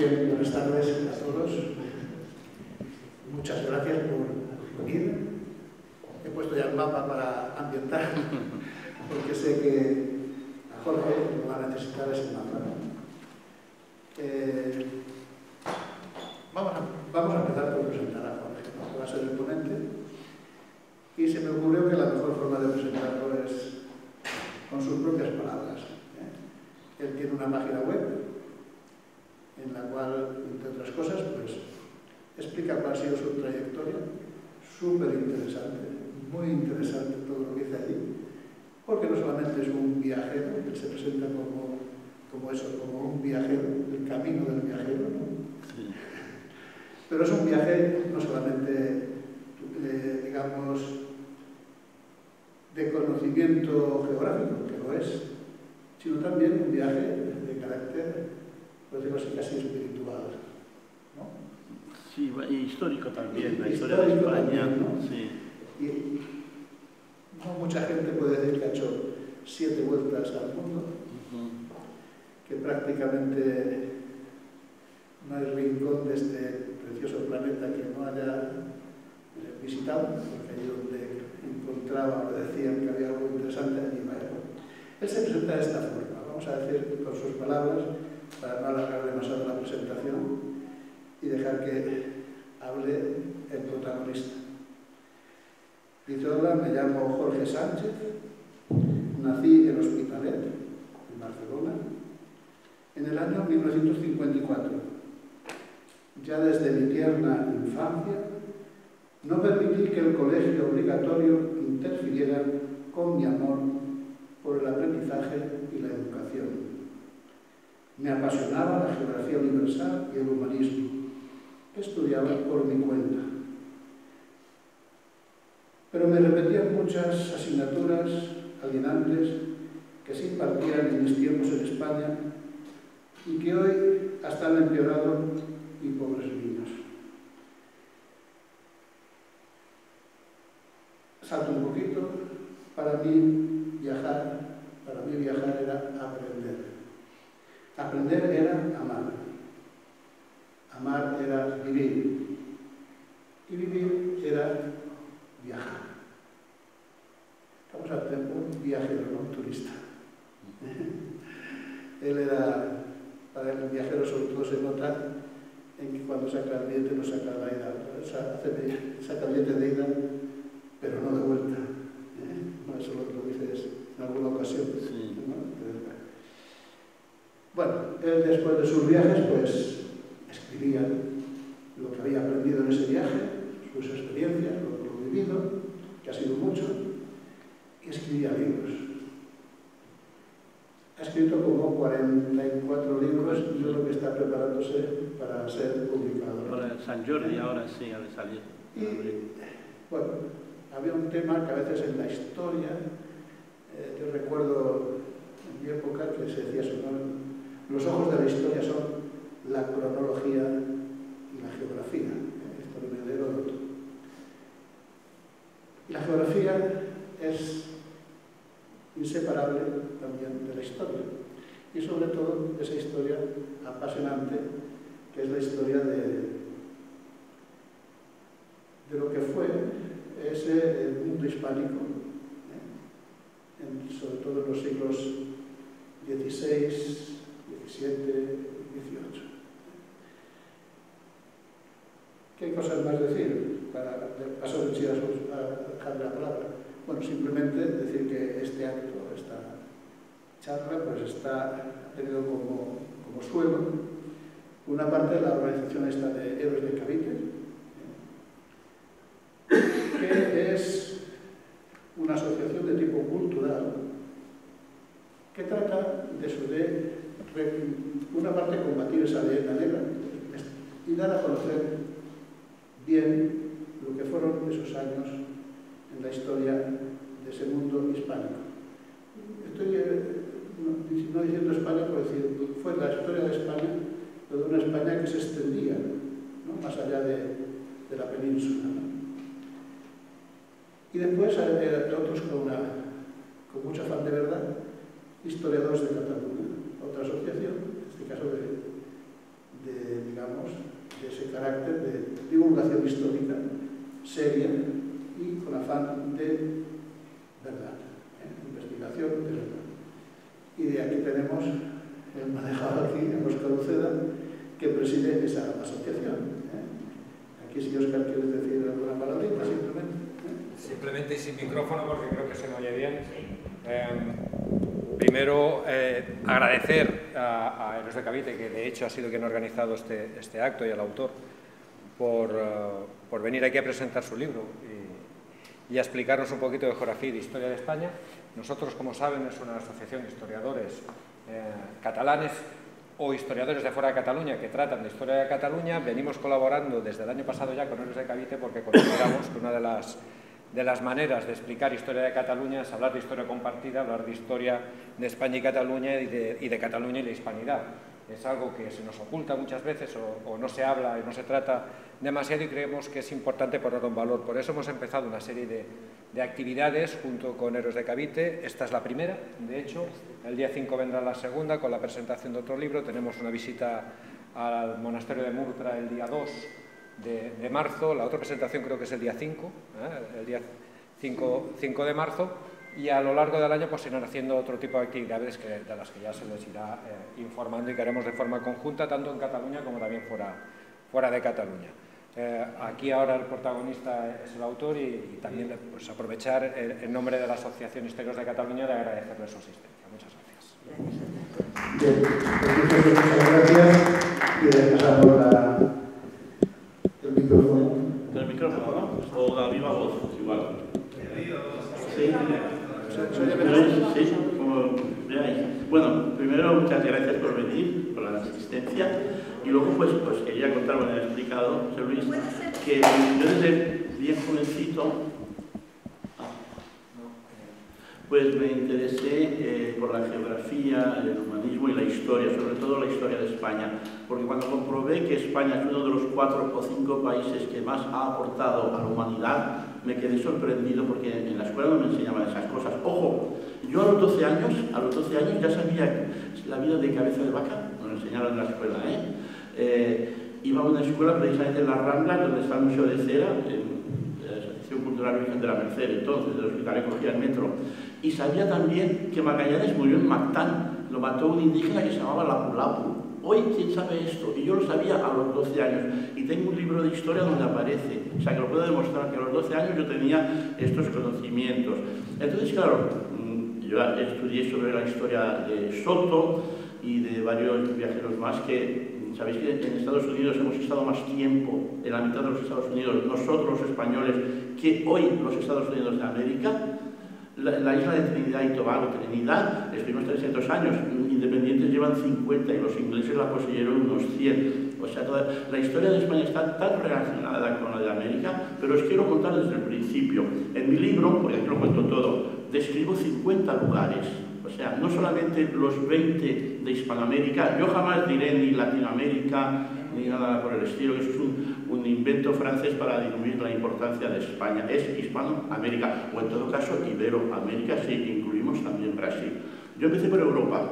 Bien, buenas tardes a todos. Muchas gracias por venir. He puesto ya el mapa para ambientar, porque sé que a Jorge lo va a necesitar ese mapa, ¿no? Vamos a empezar por presentar a Jorge, ¿no? Que va a ser el ponente. Y se me ocurrió que la mejor forma de presentarlo es con sus propias palabras. Él tiene una página web en la cual, entre otras cosas, pues explica cuál ha sido su trayectoria, súper interesante, muy interesante todo lo que dice allí, porque no solamente es un viajero, él se presenta como eso, como un viajero, el camino del viajero, ¿no? Sí. Pero es un viaje no solamente, digamos, de conocimiento geográfico, que lo es, sino también un viaje de carácter, por decirlo así, casi espiritual, ¿no? Sí, y histórico también, la historia histórico de España, también, ¿no? Sí. Y no mucha gente puede decir que ha hecho 7 vueltas al mundo, que prácticamente no hay rincón de este precioso planeta que no haya visitado, porque allí donde encontraba o decían que había algo interesante, allí va. Él se presenta de esta forma, vamos a decir con sus palabras, para no alargar demasiado la presentación y dejar que hable el protagonista. Dice: hola, me llamo Jorge Sánchez, nací en Hospitalet, en Barcelona, en el año 1954. Ya desde mi tierna infancia no permití que el colegio obligatorio interfiriera con mi amor por el aprendizaje y la educación. Me apasionaba la geografía universal y el humanismo, que estudiaba por mi cuenta. Pero me repetían muchas asignaturas alienantes que se impartían en mis tiempos en España y que hoy hasta han empeorado mi pobres niños. Salto un poquito. Para mí viajar era aprender. Aprender era amar. Amar era vivir. Y vivir era viajar. Estamos ante un viajero, no un turista. Él era, para el viajero sobre todo se nota en que cuando saca el billete no saca la ida, saca el billete de ida, pero no de vuelta. No, eso lo dices en alguna ocasión. Sí. ¿No? Bueno, él después de sus viajes, pues escribía lo que había aprendido en ese viaje, sus experiencias, lo vivido, que ha sido mucho, y escribía libros. Ha escrito como 44 libros y yo creo que está preparándose para ser publicado. Para San Jordi ahora sí ha de salir. Y, bueno, había un tema que a veces en la historia, yo recuerdo en mi época que se decía eso, ¿no? Los ojos de la historia son la cronología y la geografía. Esto viene de Heródoto. Y la geografía es inseparable también de la historia. Y sobre todo esa historia apasionante que es la historia de lo que fue ese mundo hispánico, sobre todo en los siglos XVI, XVII, XVIII. ¿Qué cosas más decir para pasar en sí a dejarle la palabra? Bueno, simplemente decir que este acto, esta charla, pues ha tenido como suelo una parte de la organización esta de Héroes de Cavite, que es una asociación de tipo cultural que trata de una parte combatir esa leyenda negra y dar a conocer bien lo que fueron esos años en la historia de ese mundo hispánico. Estoy no diciendo España, por decir, fue la historia de España, pero de una España que se extendía, ¿no? Más allá de la península, ¿no? Y después otros con mucho afán de verdad, historiadores de Cataluña, otra asociación, en este caso de digamos, de ese carácter de divulgación histórica seria y con afán de verdad, investigación de verdad. Y de aquí tenemos el manejado aquí, en Óscar Uceda, que preside esa asociación. Aquí, si Óscar, quieres decir alguna palabrita, simplemente. Simplemente y sin micrófono, porque creo que se me oye bien. Primero, agradecer a Héroes de Cavite, que de hecho ha sido quien ha organizado este acto, y al autor, por venir aquí a presentar su libro y a explicarnos un poquito de geografía y de historia de España. Nosotros, como saben, es una asociación de historiadores catalanes o historiadores de fuera de Cataluña que tratan de historia de Cataluña. Venimos colaborando desde el año pasado ya con Héroes de Cavite porque consideramos que una de las maneras de explicar historia de Cataluña es hablar de historia compartida, hablar de historia de España y Cataluña y de Cataluña y la hispanidad. Es algo que se nos oculta muchas veces o no se habla y no se trata demasiado, y creemos que es importante ponerlo en valor. Por eso hemos empezado una serie de actividades junto con Héroes de Cavite. Esta es la primera, de hecho. El día 5 vendrá la segunda con la presentación de otro libro. Tenemos una visita al monasterio de Murtra el día 2 de marzo. La otra presentación creo que es el día 5, el día 5 de marzo. Y a lo largo del año pues irán haciendo otro tipo de actividades de las que ya se les irá informando y que haremos de forma conjunta, tanto en Cataluña como también fuera de Cataluña. Aquí ahora el protagonista es el autor y también pues, aprovechar en nombre de la Asociación Historiadores de Cataluña de agradecerle su asistencia. Muchas gracias. Bien, muchas gracias y le pasamos el micrófono. El micrófono, ¿no? O la viva voz, igual. Sí. Sí, como veáis. Bueno, primero muchas gracias por venir, por la asistencia, y luego pues quería contar, bueno, he explicado, José Luis, que yo desde bien jovencito pues me interesé por la geografía, el humanismo y la historia, sobre todo la historia de España, porque cuando comprobé que España es uno de los 4 o 5 países que más ha aportado a la humanidad, me quedé sorprendido porque en la escuela no me enseñaban esas cosas. Ojo, yo a los 12 años ya sabía la vida de Cabeza de Vaca, me lo enseñaron en la escuela, iba a una escuela precisamente en la Rambla, donde está el Museo de Cera, la Asociación Cultural Virgen de la Merced, entonces, del hospital cogía el metro. Y sabía también que Magallanes murió en Mactán, lo mató un indígena que se llamaba Lapu Lapu. Hoy, ¿quién sabe esto? Y yo lo sabía a los 12 años. Y tengo un libro de historia donde aparece. O sea, que lo puedo demostrar, que a los 12 años yo tenía estos conocimientos. Entonces, claro, yo estudié sobre la historia de Soto y de varios viajeros más que... Sabéis que en Estados Unidos hemos estado más tiempo, en la mitad de los Estados Unidos, nosotros los españoles, que hoy los Estados Unidos de América. La isla de Trinidad y Tobago, Trinidad, estuvimos 300 años, independientes llevan 50 y los ingleses la poseyeron unos 100. O sea, la historia de España está tan relacionada con la de América, pero os quiero contar desde el principio. En mi libro, pues aquí lo cuento todo, describo 50 lugares. O sea, no solamente los 20 de Hispanoamérica, yo jamás diré ni Latinoamérica, ni nada por el estilo, eso es un invento francés para disminuir la importancia de España. Es Hispanoamérica, o en todo caso Iberoamérica, sí, incluimos también Brasil. Yo empecé por Europa,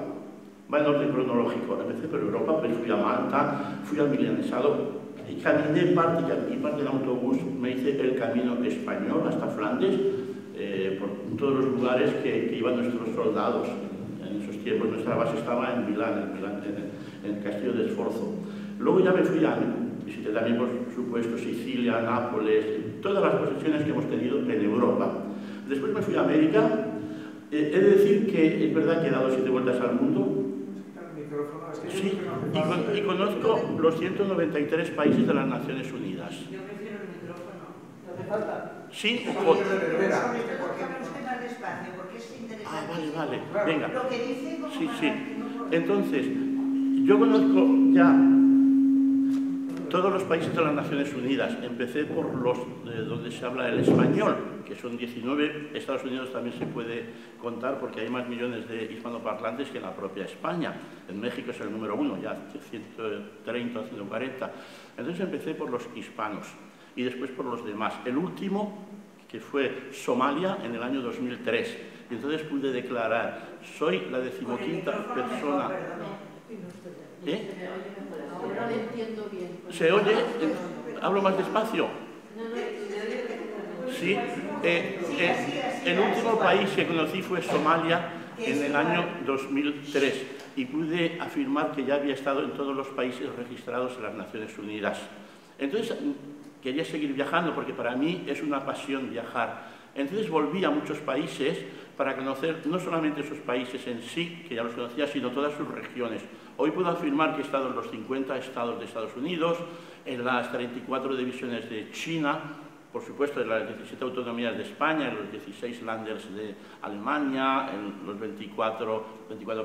va en orden cronológico, empecé por Europa, pues fui a Malta, fui al Milanesado, y caminé parte en autobús, me hice el camino español hasta Flandes, por todos los lugares que iban nuestros soldados. En esos tiempos nuestra base estaba en Milán, en el castillo de Sforzo. Luego ya me fui a, visité también por supuesto Sicilia, Nápoles, todas las posesiones que hemos tenido en Europa. Después me fui a América. He de decir que es verdad que he dado 7 vueltas al mundo. Sí, y conozco los 193 países de las Naciones Unidas. Yo prefiero el micrófono. ¿No hace falta? Sí, vale, venga. Lo que dice como sí. Entonces, yo conozco ya todos los países de las Naciones Unidas. Empecé por los donde se habla el español, que son 19. Estados Unidos también se puede contar porque hay más millones de hispanoparlantes que en la propia España. En México es el número 1, ya 130 o 140. Entonces empecé por los hispanos y después por los demás. El último, que fue Somalia en el año 2003. Y entonces pude declarar, soy la 15ª persona... le entiendo bien. ¿Se oye? ¿Hablo más despacio? Sí. El último país que conocí fue Somalia en el año 2003 y pude afirmar que ya había estado en todos los países registrados en las Naciones Unidas. Entonces, quería seguir viajando porque para mí es una pasión viajar. Entonces volví a muchos países para conocer no solamente esos países en sí, que ya los conocía, sino todas sus regiones. Hoy puedo afirmar que he estado en los 50 estados de Estados Unidos, en las 34 divisiones de China, por supuesto en las 17 autonomías de España, en los 16 Länders de Alemania, en los 24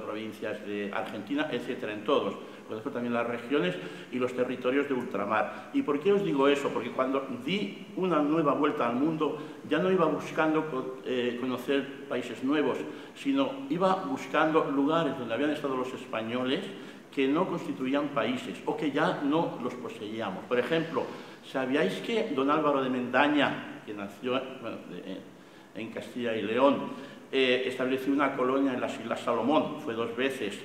provincias de Argentina, etcétera, en todos. Conozco también las regiones y los territorios de ultramar. ¿Y por qué os digo eso? Porque cuando di una nueva vuelta al mundo, ya no iba buscando conocer países nuevos, sino iba buscando lugares donde habían estado los españoles que no constituían países o que ya no los poseíamos. Por ejemplo, ¿sabíais que don Álvaro de Mendaña, que nació en Castilla y León, estableció una colonia en las Islas Salomón? Fue 2 veces.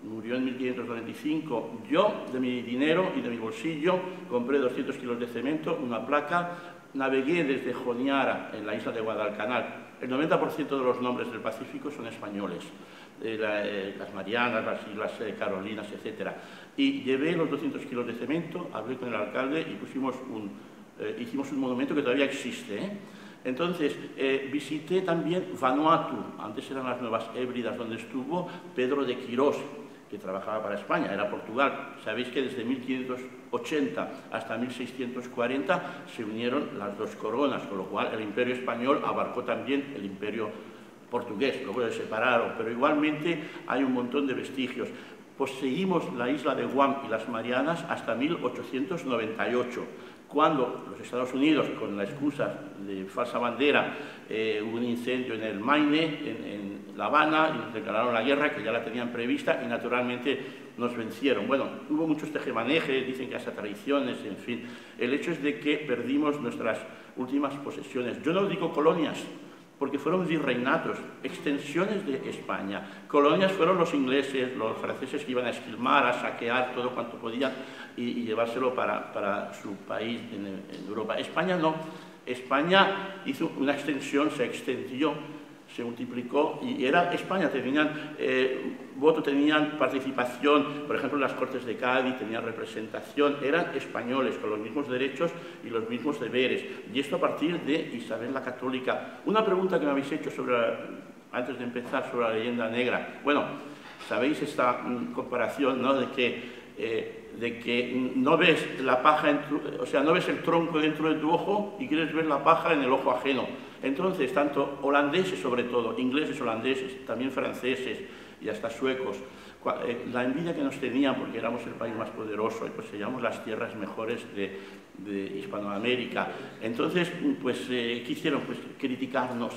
Murió en 1595. Yo, de mi dinero y de mi bolsillo, compré 200 kilos de cemento, una placa, navegué desde Joniara, en la isla de Guadalcanal. El 90% de los nombres del Pacífico son españoles. Las Marianas, las Islas Carolinas, etc. Y llevé los 200 kilos de cemento, hablé con el alcalde y hicimos un monumento que todavía existe. Entonces, visité también Vanuatu, antes eran las Nuevas Hébridas, donde estuvo Pedro de Quirós, que trabajaba para España, era Portugal. Sabéis que desde 1580 hasta 1640 se unieron las 2 coronas, con lo cual el Imperio Español abarcó también el Imperio Portugués, luego se separaron, pero igualmente hay un montón de vestigios. Poseímos la isla de Guam y las Marianas hasta 1898, cuando los Estados Unidos, con la excusa de falsa bandera, hubo un incendio en el Maine, en La Habana, y nos declararon la guerra, que ya la tenían prevista, y naturalmente nos vencieron. Bueno, hubo muchos tejemanejes, dicen que hasta traiciones, en fin. El hecho es de que perdimos nuestras últimas posesiones. Yo no digo colonias, porque fueron virreinatos, extensiones de España. Colonias fueron los ingleses, los franceses que iban a esquilmar, a saquear todo cuanto podían y llevárselo para su país en Europa. España no. España hizo una extensión, se extendió, se multiplicó y era España. Tenían voto, tenían participación, por ejemplo en las Cortes de Cádiz, tenían representación, eran españoles con los mismos derechos y los mismos deberes. Y esto a partir de Isabel la Católica. Una pregunta que me habéis hecho antes de empezar sobre la leyenda negra. Bueno, sabéis esta comparación, ¿no?, de que no ves la paja, o sea, no ves el tronco dentro de tu ojo y quieres ver la paja en el ojo ajeno. Entonces, tanto holandeses sobre todo, ingleses, holandeses, también franceses y hasta suecos, la envidia que nos tenían porque éramos el país más poderoso y poseíamos las tierras mejores de Hispanoamérica. Entonces, pues, ¿qué hicieron? Pues criticarnos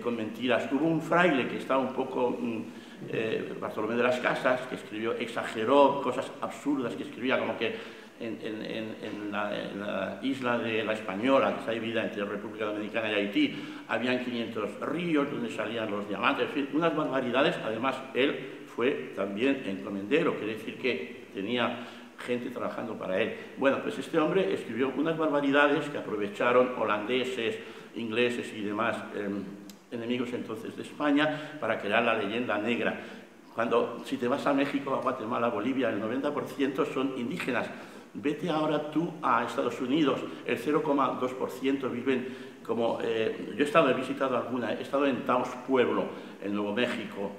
con mentiras. Hubo un fraile que estaba un poco... Bartolomé de las Casas, que exageró cosas absurdas, que escribía como que en la isla de La Española, que está dividida entre República Dominicana y Haití, habían 500 ríos donde salían los diamantes, en fin, unas barbaridades. Además, él fue también encomendero, quiere decir que tenía gente trabajando para él. Bueno, pues este hombre escribió unas barbaridades que aprovecharon holandeses, ingleses y demás enemigos entonces de España para crear la leyenda negra. Si te vas a México, a Guatemala, a Bolivia, el 90% son indígenas. Vete ahora tú a Estados Unidos, el 0,2% viven como... yo he visitado alguna, he estado en Taos Pueblo, en Nuevo México,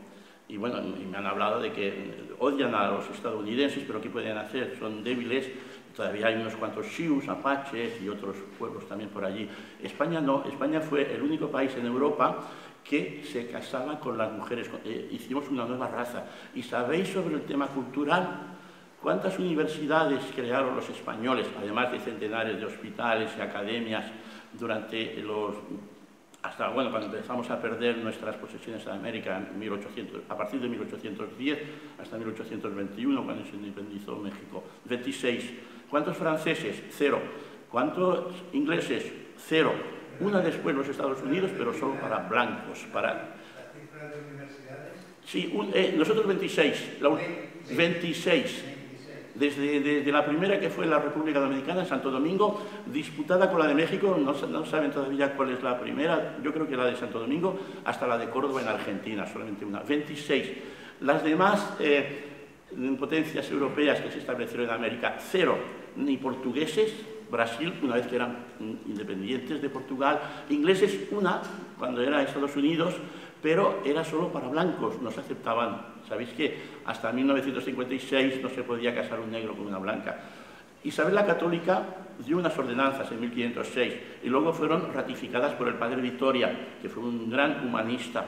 y bueno, me han hablado de que odian a los estadounidenses, pero ¿qué pueden hacer? Son débiles. Todavía hay unos cuantos Sioux, apaches y otros pueblos también por allí. España no. España fue el único país en Europa que se casaba con las mujeres. Hicimos una nueva raza. ¿Y sabéis sobre el tema cultural? ¿Cuántas universidades crearon los españoles, además de centenares de hospitales y academias durante hasta cuando empezamos a perder nuestras posesiones en América a partir de 1810 hasta 1821, cuando se independizó México? 26. ¿Cuántos franceses? 0. ¿Cuántos ingleses? 0. Una después los Estados Unidos, pero solo para blancos. ¿La cifra de universidades? Sí, nosotros 26. 26. desde la primera, que fue la República Dominicana, en Santo Domingo, disputada con la de México, no saben todavía cuál es la primera, yo creo que la de Santo Domingo, hasta la de Córdoba en Argentina, solamente una, 26. Las demás potencias europeas que se establecieron en América, 0, ni portugueses, Brasil, una vez que eran independientes de Portugal, ingleses, una, cuando era Estados Unidos, pero era solo para blancos, no se aceptaban. Sabéis que hasta 1956 no se podía casar un negro con una blanca. Isabel la Católica dio unas ordenanzas en 1506 y luego fueron ratificadas por el padre Vitoria, que fue un gran humanista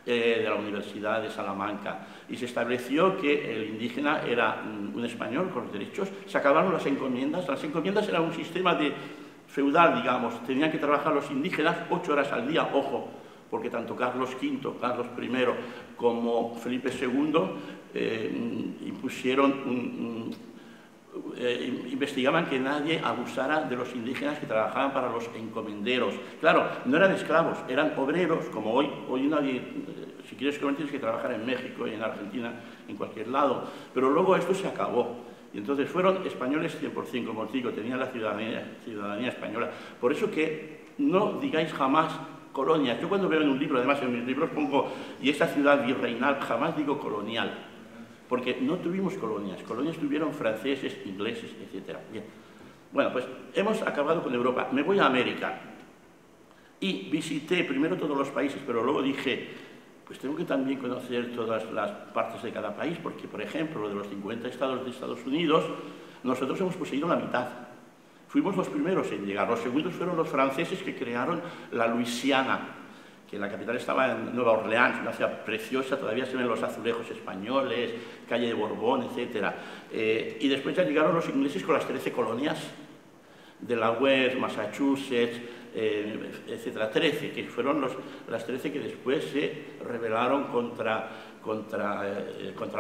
de la Universidad de Salamanca, y se estableció que el indígena era un español con los derechos. Se acabaron las encomiendas eran un sistema de feudal, digamos, tenían que trabajar los indígenas 8 horas al día, ojo, porque tanto Carlos V, Carlos I como Felipe II investigaban que nadie abusara de los indígenas que trabajaban para los encomenderos. Claro, no eran esclavos, eran obreros, como hoy nadie, si quieres comer tienes que trabajar en México y en Argentina, en cualquier lado. Pero luego esto se acabó. Y entonces fueron españoles 100%, como os digo, tenían la ciudadanía española. Por eso que no digáis jamás colonias. Yo cuando veo en un libro, además en mis libros pongo, y esta ciudad virreinal, jamás digo colonial, porque no tuvimos colonias tuvieron franceses, ingleses, etc. Bien. Bueno, pues hemos acabado con Europa. Me voy a América y visité primero todos los países, pero luego dije, pues tengo que también conocer todas las partes de cada país, porque, por ejemplo, de los 50 estados de Estados Unidos, nosotros hemos poseído la mitad. Fuimos los primeros en llegar. Los segundos fueron los franceses, que crearon la Luisiana, que la capital estaba en Nueva Orleans, una ciudad preciosa, todavía se ven los azulejos españoles, calle de Borbón, etc. Y después ya llegaron los ingleses con las 13 colonias, Delaware, Massachusetts, etc. 13, que fueron las 13 que después se rebelaron contra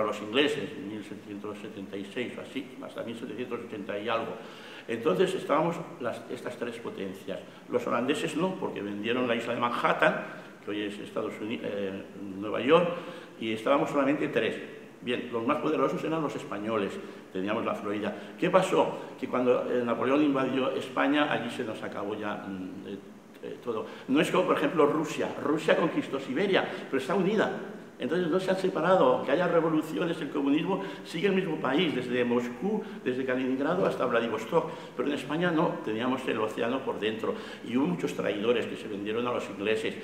los ingleses, en 1776 o así, hasta 1780 y algo. Entonces estábamos estas 3 potencias. Los holandeses no, porque vendieron la isla de Manhattan, que hoy es Nueva York, y estábamos solamente 3. Bien, los más poderosos eran los españoles, teníamos la Florida. ¿Qué pasó? Que cuando Napoleón invadió España, allí se nos acabó ya todo. No es como, por ejemplo, Rusia conquistó Siberia, pero está unida. Entonces no se han separado, aunque haya revoluciones, el comunismo sigue el mismo país, desde Moscú, desde Kaliningrado hasta Vladivostok, pero en España no, teníamos el océano por dentro y hubo muchos traidores que se vendieron a los ingleses.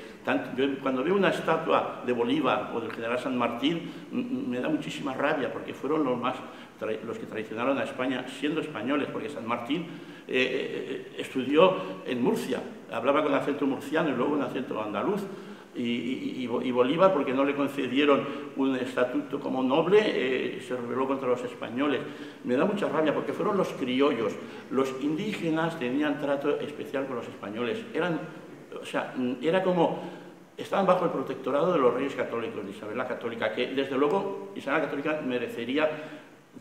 Yo, cuando veo una estatua de Bolívar o del general San Martín, me da muchísima rabia, porque fueron los que traicionaron a España siendo españoles, porque San Martín estudió en Murcia, hablaba con acento murciano y luego con acento andaluz. Y Bolívar, porque no le concedieron un estatuto como noble, se rebeló contra los españoles. Me da mucha rabia, porque fueron los criollos. Los indígenas tenían trato especial con los españoles. Era como, estaban bajo el protectorado de los reyes católicos, de Isabel la Católica, que desde luego Isabel la Católica merecería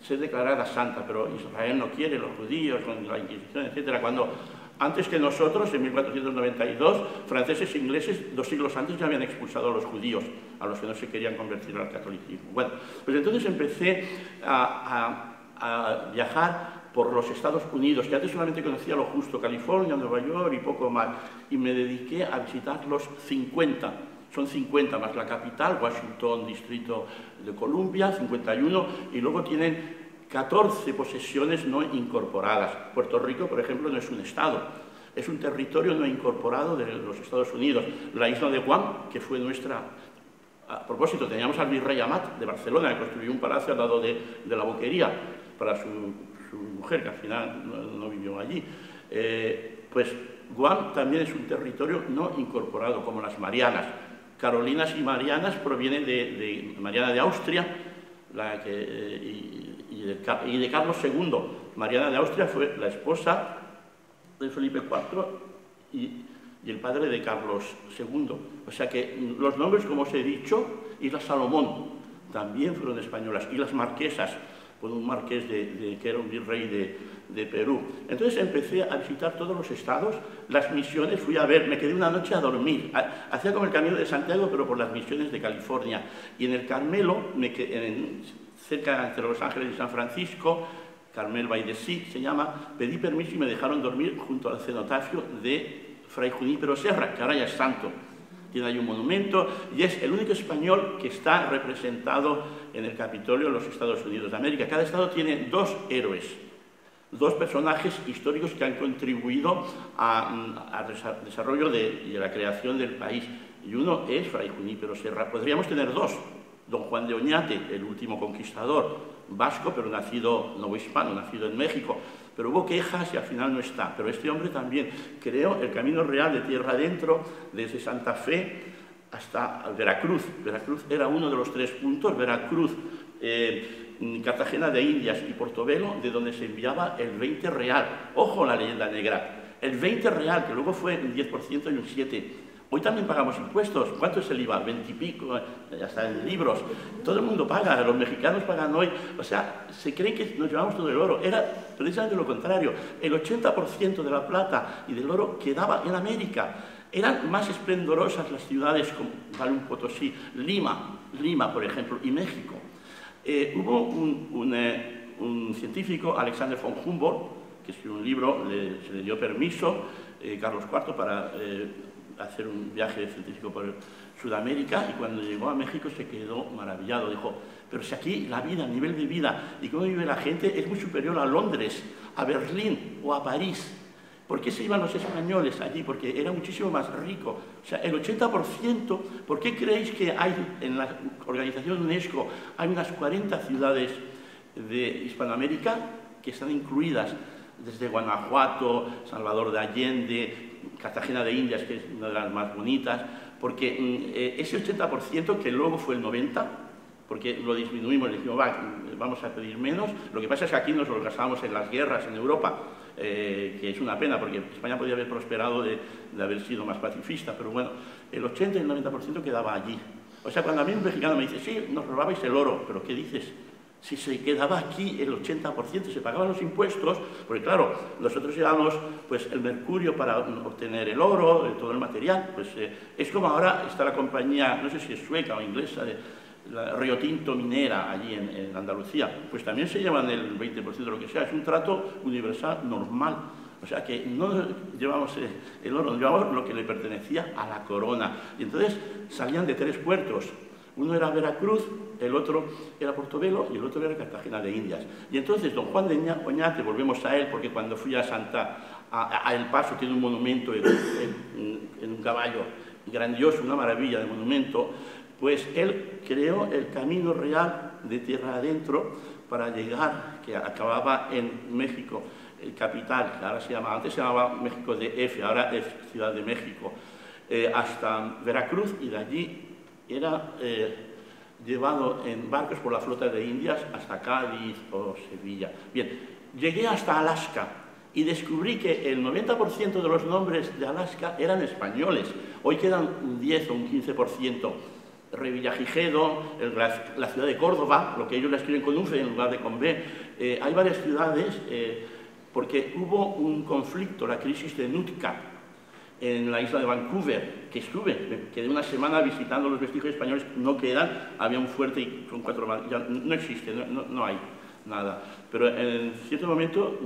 ser declarada santa, pero Israel no quiere, los judíos, con la Inquisición, etc. Cuando antes que nosotros, en 1492, franceses e ingleses, 2 siglos antes, ya habían expulsado a los judíos, a los que no se querían convertir al catolicismo. Bueno, pues entonces empecé a viajar por los Estados Unidos, que antes solamente conocía lo justo, California, Nueva York y poco más, y me dediqué a visitar los 50. Son 50 más la capital, Washington, Distrito de Columbia, 51, y luego tienen 14 posesiones no incorporadas. Puerto Rico, por ejemplo, no es un estado, es un territorio no incorporado de los Estados Unidos. La isla de Guam, que fue nuestra... A propósito, teníamos al virrey Amat de Barcelona, que construyó un palacio al lado de la Boquería para su mujer, que al final no vivió allí. Pues Guam también es un territorio no incorporado, como las Marianas. Carolinas y Marianas provienen de Mariana de Austria, y de Carlos II. Mariana de Austria fue la esposa de Felipe IV y el padre de Carlos II. O sea que los nombres, como os he dicho, Isla Salomón también fueron españolas, y las marquesas, por un marqués que era un virrey de Perú. Entonces empecé a visitar todos los estados, las misiones, fui a ver, me quedé una noche a dormir. Hacía como el Camino de Santiago, pero por las misiones de California. Y en el Carmelo, cerca entre Los Ángeles y San Francisco, Carmel by the Sea se llama, pedí permiso y me dejaron dormir junto al cenotafio de Fray Junípero Serra, que ahora ya es santo. Tiene ahí un monumento y es el único español que está representado en el Capitolio de los Estados Unidos de América. Cada estado tiene dos héroes, dos personajes históricos que han contribuido al desarrollo y a la creación del país. Y uno es Fray Junípero Serra. Podríamos tener dos. Don Juan de Oñate, el último conquistador vasco, pero nacido, no hispano, nacido en México. Pero hubo quejas y al final no está. Pero este hombre también creó el camino real de tierra adentro, desde Santa Fe hasta Veracruz. Veracruz era uno de los 3 puntos. Veracruz, Cartagena de Indias y Portobelo, de donde se enviaba el 20 real. Ojo la leyenda negra. El 20 real, que luego fue un 10% y un 7%. Hoy también pagamos impuestos. ¿Cuánto es el IVA? 20 y pico, ya está en libros. Todo el mundo paga, los mexicanos pagan hoy. O sea, se cree que nos llevamos todo el oro. Era precisamente lo contrario. El 80% de la plata y del oro quedaba en América. Eran más esplendorosas las ciudades como Valum Potosí, Lima, por ejemplo, y México. Hubo un científico, Alexander von Humboldt, que escribió un libro, se le dio permiso, Carlos IV, para hacer un viaje científico por Sudamérica, y cuando llegó a México se quedó maravillado. Dijo, pero si aquí la vida, el nivel de vida y cómo vive la gente es muy superior a Londres, a Berlín o a París. ¿Por qué se iban los españoles allí? Porque era muchísimo más rico. O sea, el 80%, ¿por qué creéis que hay en la organización UNESCO, hay unas 40 ciudades de Hispanoamérica que están incluidas? Desde Guanajuato, Salvador de Allende, Cartagena de Indias, que es una de las más bonitas, porque ese 80% que luego fue el 90%, porque lo disminuimos, le dijimos, vamos a pedir menos. Lo que pasa es que aquí nos lo gastamos en las guerras en Europa, que es una pena, porque España podría haber prosperado de haber sido más pacifista, pero bueno, el 80 y el 90% quedaba allí. O sea, cuando a mí un mexicano me dice, sí, nos robabais el oro, pero ¿qué dices? Si se quedaba aquí el 80%, se pagaban los impuestos, porque claro, nosotros llevamos pues, el mercurio para obtener el oro, todo el material, pues es como ahora está la compañía, no sé si es sueca o inglesa, de la Río Tinto minera allí en Andalucía, pues también se llevan el 20% de lo que sea, es un trato universal normal. O sea que no llevamos el oro, llevamos lo que le pertenecía a la corona. Y entonces salían de 3 puertos. Uno era Veracruz, el otro era Portobelo y el otro era Cartagena de Indias. Y entonces don Juan de Oñate, volvemos a él, porque cuando fui a El Paso tiene un monumento en un caballo grandioso, una maravilla de monumento, pues él creó el camino real de tierra adentro para llegar, que acababa en México, el capital, que ahora antes se llamaba México DF, ahora es Ciudad de México, hasta Veracruz, y de allí era llevado en barcos por la flota de Indias hasta Cádiz o Sevilla. Bien, llegué hasta Alaska y descubrí que el 90% de los nombres de Alaska eran españoles. Hoy quedan un 10 o un 15%. Revillagigedo, la ciudad de Córdoba, lo que ellos la escriben con U en lugar de con B. Hay varias ciudades porque hubo un conflicto, la crisis de Nootka, en la isla de Vancouver, que estuve, me quedé una semana visitando los vestigios españoles, no quedan, había un fuerte y con 4, ya no existe, no hay nada. Pero en cierto momento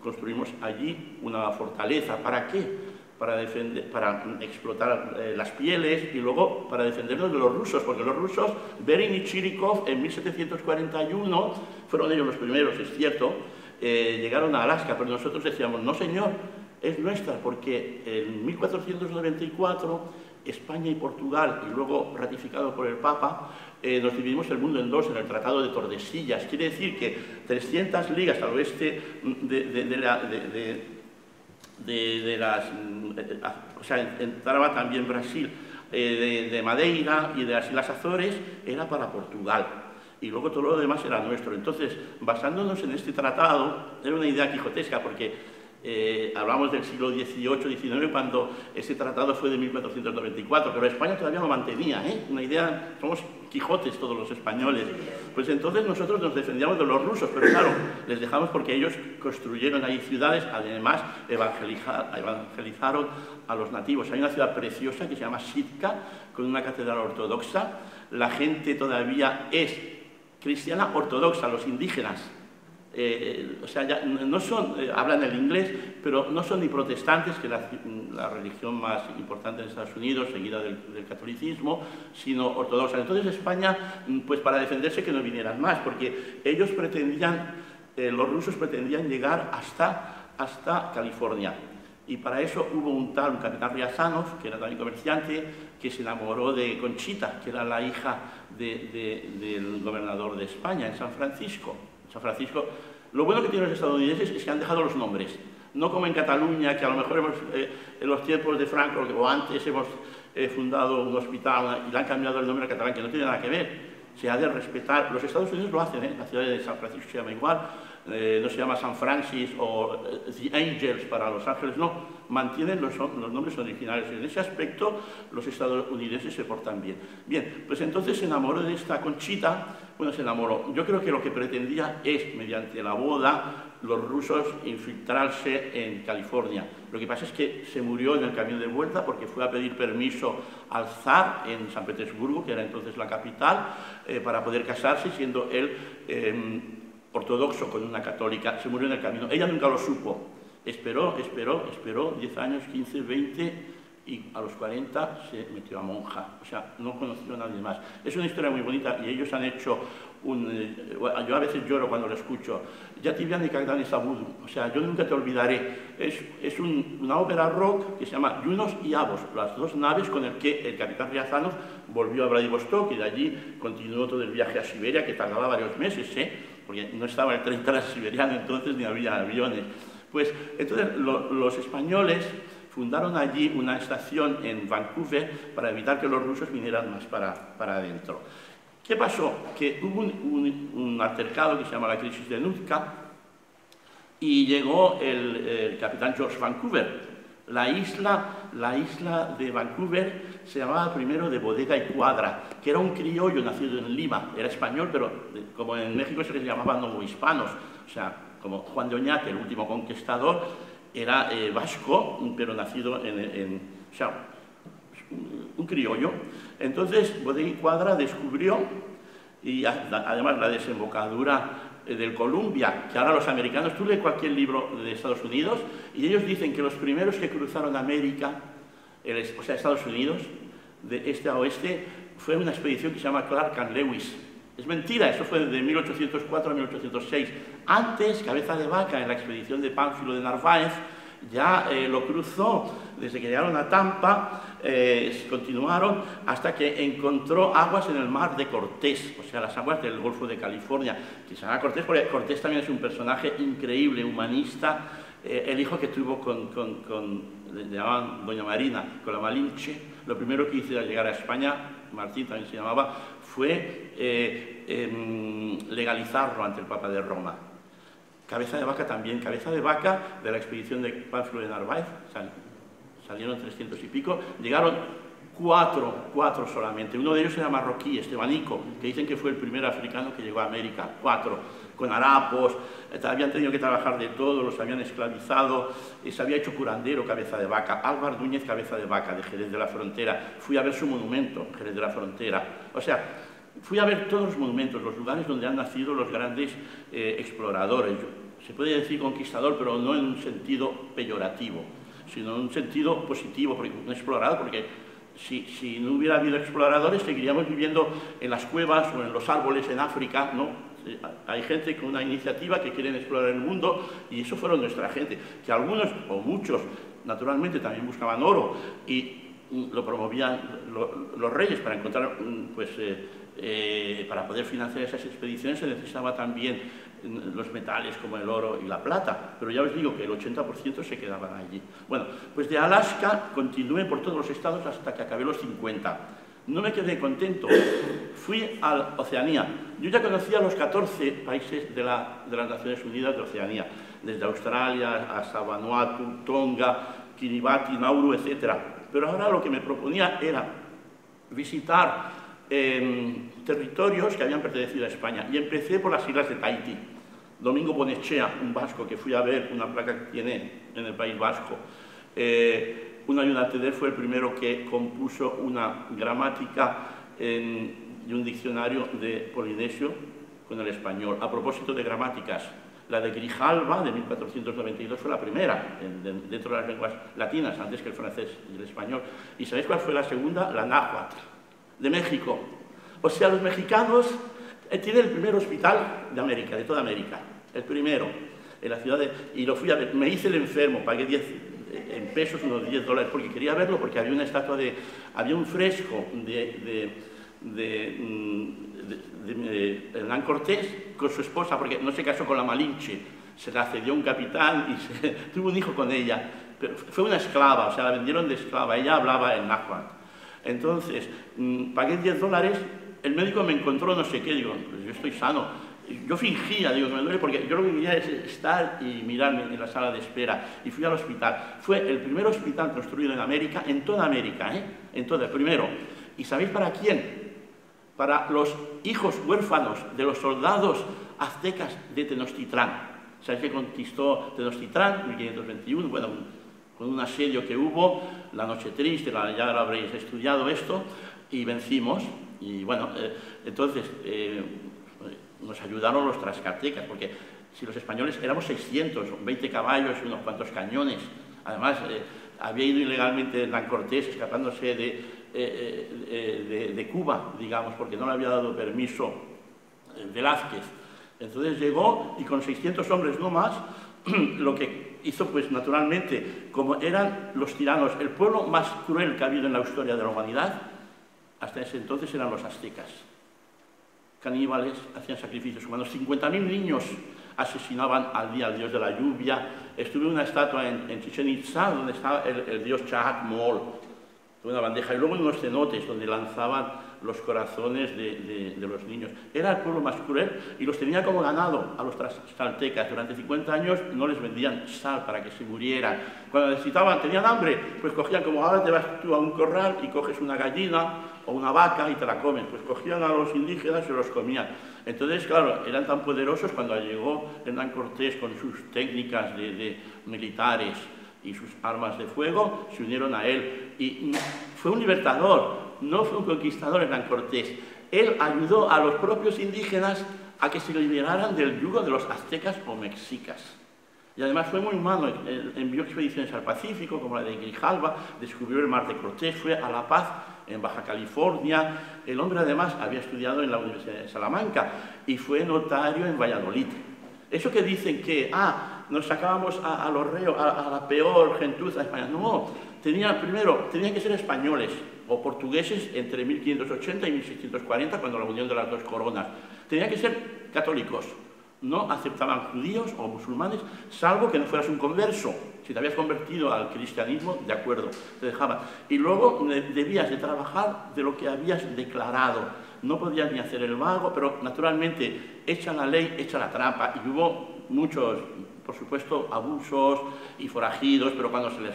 construimos allí una fortaleza. ¿Para qué? Para explotar las pieles y luego para defendernos de los rusos, porque los rusos, Bering y Chirikov, en 1741, fueron ellos los primeros, es cierto, llegaron a Alaska, pero nosotros decíamos, no señor, es nuestra, porque en 1494 España y Portugal, y luego ratificado por el Papa, nos dividimos el mundo en dos en el Tratado de Tordesillas. Quiere decir que 300 ligas al oeste o sea, entraba también Brasil, de Madeira y de las Islas Azores, era para Portugal. Y luego todo lo demás era nuestro. Entonces, basándonos en este tratado, era una idea quijotesca, porque hablamos del siglo XVIII, XIX, cuando ese tratado fue de 1494, pero España todavía lo mantenía, una idea, somos Quijotes todos los españoles. Pues entonces nosotros nos defendíamos de los rusos, pero claro, les dejamos porque ellos construyeron ahí ciudades, además evangelizaron a los nativos. Hay una ciudad preciosa que se llama Sitka, con una catedral ortodoxa. La gente todavía es cristiana ortodoxa, los indígenas. o sea, ya no son, hablan el inglés, pero no son ni protestantes, que es la religión más importante en Estados Unidos, seguida del catolicismo, sino ortodoxa. Entonces España, pues para defenderse que no vinieran más, porque ellos pretendían, los rusos pretendían llegar hasta California. Y para eso hubo un capitán Riazanov, que era también comerciante, que se enamoró de Conchita, que era la hija del gobernador de España, en San Francisco. San Francisco, lo bueno que tienen los estadounidenses es que han dejado los nombres, no como en Cataluña, que a lo mejor en los tiempos de Franco o antes hemos fundado un hospital y le han cambiado el nombre al catalán, que no tiene nada que ver. Se ha de respetar, los Estados Unidos lo hacen, la ciudad de San Francisco se llama igual, no se llama San Francis o The Angels para Los Ángeles, no, mantienen los nombres originales. En ese aspecto los estadounidenses se portan bien. Bien, pues entonces se enamoró de esta Conchita, bueno, se enamoró. Yo creo que lo que pretendía es, mediante la boda, los rusos infiltrarse en California. Lo que pasa es que se murió en el camino de vuelta porque fue a pedir permiso al zar en San Petersburgo, que era entonces la capital, para poder casarse, siendo él ortodoxo con una católica. Se murió en el camino. Ella nunca lo supo. Esperó 10 años, 15, 20, y a los 40 se metió a monja. O sea, no conoció a nadie más. Es una historia muy bonita y ellos han hecho yo a veces lloro cuando lo escucho. Ya te viene Cagdán Sabudu. O sea, yo nunca te olvidaré. Es una ópera rock que se llama Junos y Avos, las dos naves con el que el capitán Riazanov volvió a Vladivostok y de allí continuó todo el viaje a Siberia, que tardaba varios meses, porque no estaba el tren transsiberiano entonces ni había aviones. Pues entonces los españoles fundaron allí una estación en Vancouver para evitar que los rusos vinieran más para adentro. ¿Qué pasó? Que hubo un altercado que se llama la crisis de Nootka y llegó el capitán George Vancouver. La isla de Vancouver se llamaba primero de Bodega y Cuadra, que era un criollo nacido en Lima. Era español, pero como en México se les llamaban novohispanos, o sea, como Juan de Oñate, el último conquistador, era vasco, pero nacido o sea, un criollo. Entonces, Bodega y Cuadra descubrió, y además la desembocadura del Columbia, que ahora los americanos, tú lees cualquier libro de Estados Unidos, y ellos dicen que los primeros que cruzaron América, o sea, Estados Unidos, de este a oeste, fue una expedición que se llama Clark and Lewis. Es mentira, eso fue de 1804 a 1806. Antes, Cabeza de Vaca, en la expedición de Pánfilo de Narváez, ya lo cruzó desde que llegaron a Tampa, continuaron hasta que encontró aguas en el mar de Cortés, o sea, las aguas del Golfo de California, que se llama Cortés porque Cortés también es un personaje increíble, humanista, el hijo que tuvo le llamaban Doña Marina, con la Malinche. Lo primero que hizo al llegar a España, Martín también se llamaba, fue legalizarlo ante el Papa de Roma. Cabeza de Vaca también. Cabeza de Vaca, de la expedición de Pánfilo de Narváez, salieron 300 y pico, llegaron cuatro solamente. Uno de ellos era marroquí, Estebanico, que dicen que fue el primer africano que llegó a América. 4, con harapos, habían tenido que trabajar de todo, los habían esclavizado, se había hecho curandero Cabeza de Vaca. Álvar Núñez Cabeza de Vaca, de Jerez de la Frontera. Fui a ver su monumento, Jerez de la Frontera. O sea, fui a ver todos los monumentos, los lugares donde han nacido los grandes exploradores. Se puede decir conquistador, pero no en un sentido peyorativo, sino en un sentido positivo, un explorador, porque si no hubiera habido exploradores seguiríamos viviendo en las cuevas o en los árboles en África, ¿no? Hay gente con una iniciativa que quieren explorar el mundo y eso fueron nuestra gente, que algunos o muchos naturalmente también buscaban oro y lo promovían los reyes para encontrar, para poder financiar esas expediciones se necesitaba también los metales como el oro y la plata, pero ya os digo que el 80% se quedaban allí. Bueno, pues de Alaska continué por todos los estados hasta que acabé los 50. No me quedé contento, fui a Oceanía. Yo ya conocía los 14 países de las Naciones Unidas de Oceanía, desde Australia hasta Vanuatu, Tonga, Kiribati, Nauru, etc. Pero ahora lo que me proponía era visitar territorios que habían pertenecido a España. Y empecé por las islas de Tahití. Domingo Bonechea, un vasco que fui a ver una placa que tiene en el País Vasco. Un ayudante de él fue el primero que compuso una gramática y un diccionario de polinesio con el español. A propósito de gramáticas, La de Grijalva, de 1492, fue la primera dentro de las lenguas latinas, antes que el francés y el español. ¿Y sabéis cuál fue la segunda? La náhuatl, de México. O sea, los mexicanos tienen el primer hospital de América, de toda América, el primero, en la ciudad de... Y lo fui a ver, me hice el enfermo, pagué 10 en pesos, unos $10, porque quería verlo, porque había una estatua de... Había un fresco de Hernán Cortés con su esposa, porque no se casó con la Malinche, se la cedió un capitán y tuvo un hijo con ella, pero fue una esclava, o sea, la vendieron de esclava, ella hablaba en náhuatl. Entonces, pagué $10, el médico me encontró no sé qué, digo, pues yo estoy sano. Yo fingía, digo, me duele porque yo lo que quería es estar y mirarme en la sala de espera. Y fui al hospital. Fue el primer hospital construido en América, en toda América, en toda, el primero. ¿Y sabéis para quién? Para los hijos huérfanos de los soldados aztecas de Tenochtitlán. ¿Sabéis que conquistó Tenochtitlán en 1521? Bueno, con un asedio que hubo, la noche triste, ya lo habréis estudiado esto, y vencimos. Y bueno, entonces... nos ayudaron los tlaxcaltecas, porque si los españoles éramos 600, 20 caballos y unos cuantos cañones. Además, había ido ilegalmente Hernán Cortés, escapándose de Cuba, digamos, porque no le había dado permiso Velázquez. Entonces llegó y con 600 hombres no más, lo que hizo, pues naturalmente, como eran los tiranos, el pueblo más cruel que ha habido en la historia de la humanidad, hasta ese entonces eran los aztecas. Caníbales, hacían sacrificios humanos, 50.000 niños asesinaban al dios de la lluvia. Estuve en una estatua en Chichén Itzá, donde estaba el dios Chahat Mol, una bandeja, y luego en unos cenotes donde lanzaban los corazones de los niños. Era el pueblo más cruel y los tenía como ganado a los tlaxcaltecas. Durante 50 años no les vendían sal para que se murieran. Cuando necesitaban, tenían hambre, pues cogían, como ahora te vas tú a un corral y coges una gallina o una vaca y te la comen, pues cogían a los indígenas y se los comían. Entonces, claro, eran tan poderosos cuando llegó Hernán Cortés con sus técnicas militares y sus armas de fuego, se unieron a él. Y fue un libertador, no fue un conquistador Hernán Cortés. Él ayudó a los propios indígenas a que se liberaran del yugo de los aztecas o mexicas. Y además fue muy humano, envió expediciones al Pacífico, como la de Grijalva, descubrió el Mar de Cortés, fue a La Paz, en Baja California. El hombre además había estudiado en la Universidad de Salamanca y fue notario en Valladolid. Eso que dicen que, nos sacábamos a los reos, a la peor gentuza de España. No, tenían que ser españoles o portugueses entre 1580 y 1640, cuando la unión de las dos coronas. Tenían que ser católicos. No aceptaban judíos o musulmanes, salvo que no fueras un converso. Si te habías convertido al cristianismo, de acuerdo, te dejaban. Y luego debías de trabajar de lo que habías declarado. No podías ni hacer el vago, pero naturalmente, hecha la ley, hecha la trampa. Y hubo muchos, por supuesto, abusos y forajidos, pero cuando se les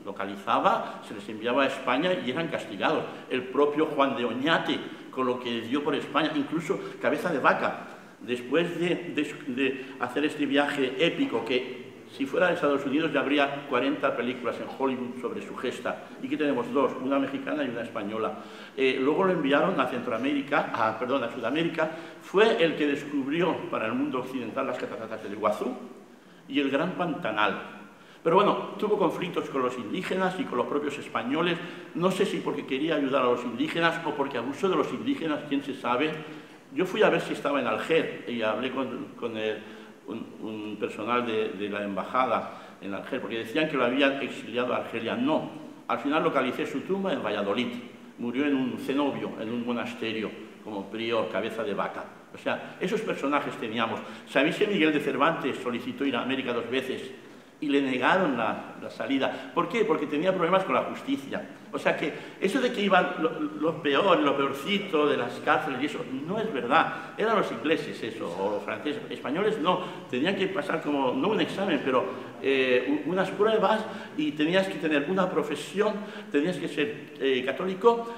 localizaba, se les enviaba a España y eran castigados. El propio Juan de Oñate, con lo que dio por España, incluso Cabeza de Vaca. Después de hacer este viaje épico, que si fuera de Estados Unidos ya habría 40 películas en Hollywood sobre su gesta, y que tenemos dos, una mexicana y una española. Luego lo enviaron a a Sudamérica. Fue el que descubrió para el mundo occidental las cataratas del Iguazú y el Gran Pantanal. Pero bueno, tuvo conflictos con los indígenas y con los propios españoles. No sé si porque quería ayudar a los indígenas o porque abusó de los indígenas, quién se sabe. Yo fui a ver si estaba en Alger y hablé con un personal de la embajada en Alger, porque decían que lo habían exiliado a Argelia. No, al final localicé su tumba en Valladolid. Murió en un cenobio, en un monasterio, como prior, Cabeza de Vaca. O sea, esos personajes teníamos. ¿Sabéis que Miguel de Cervantes solicitó ir a América 2 veces y le negaron la salida? ¿Por qué? Porque tenía problemas con la justicia. O sea que eso de que iban lo peorcito de las cárceles y eso, no es verdad. Eran los ingleses eso, o los franceses. Españoles no, tenían que pasar como, no un examen, pero unas pruebas, y tenías que tener una profesión, tenías que ser católico,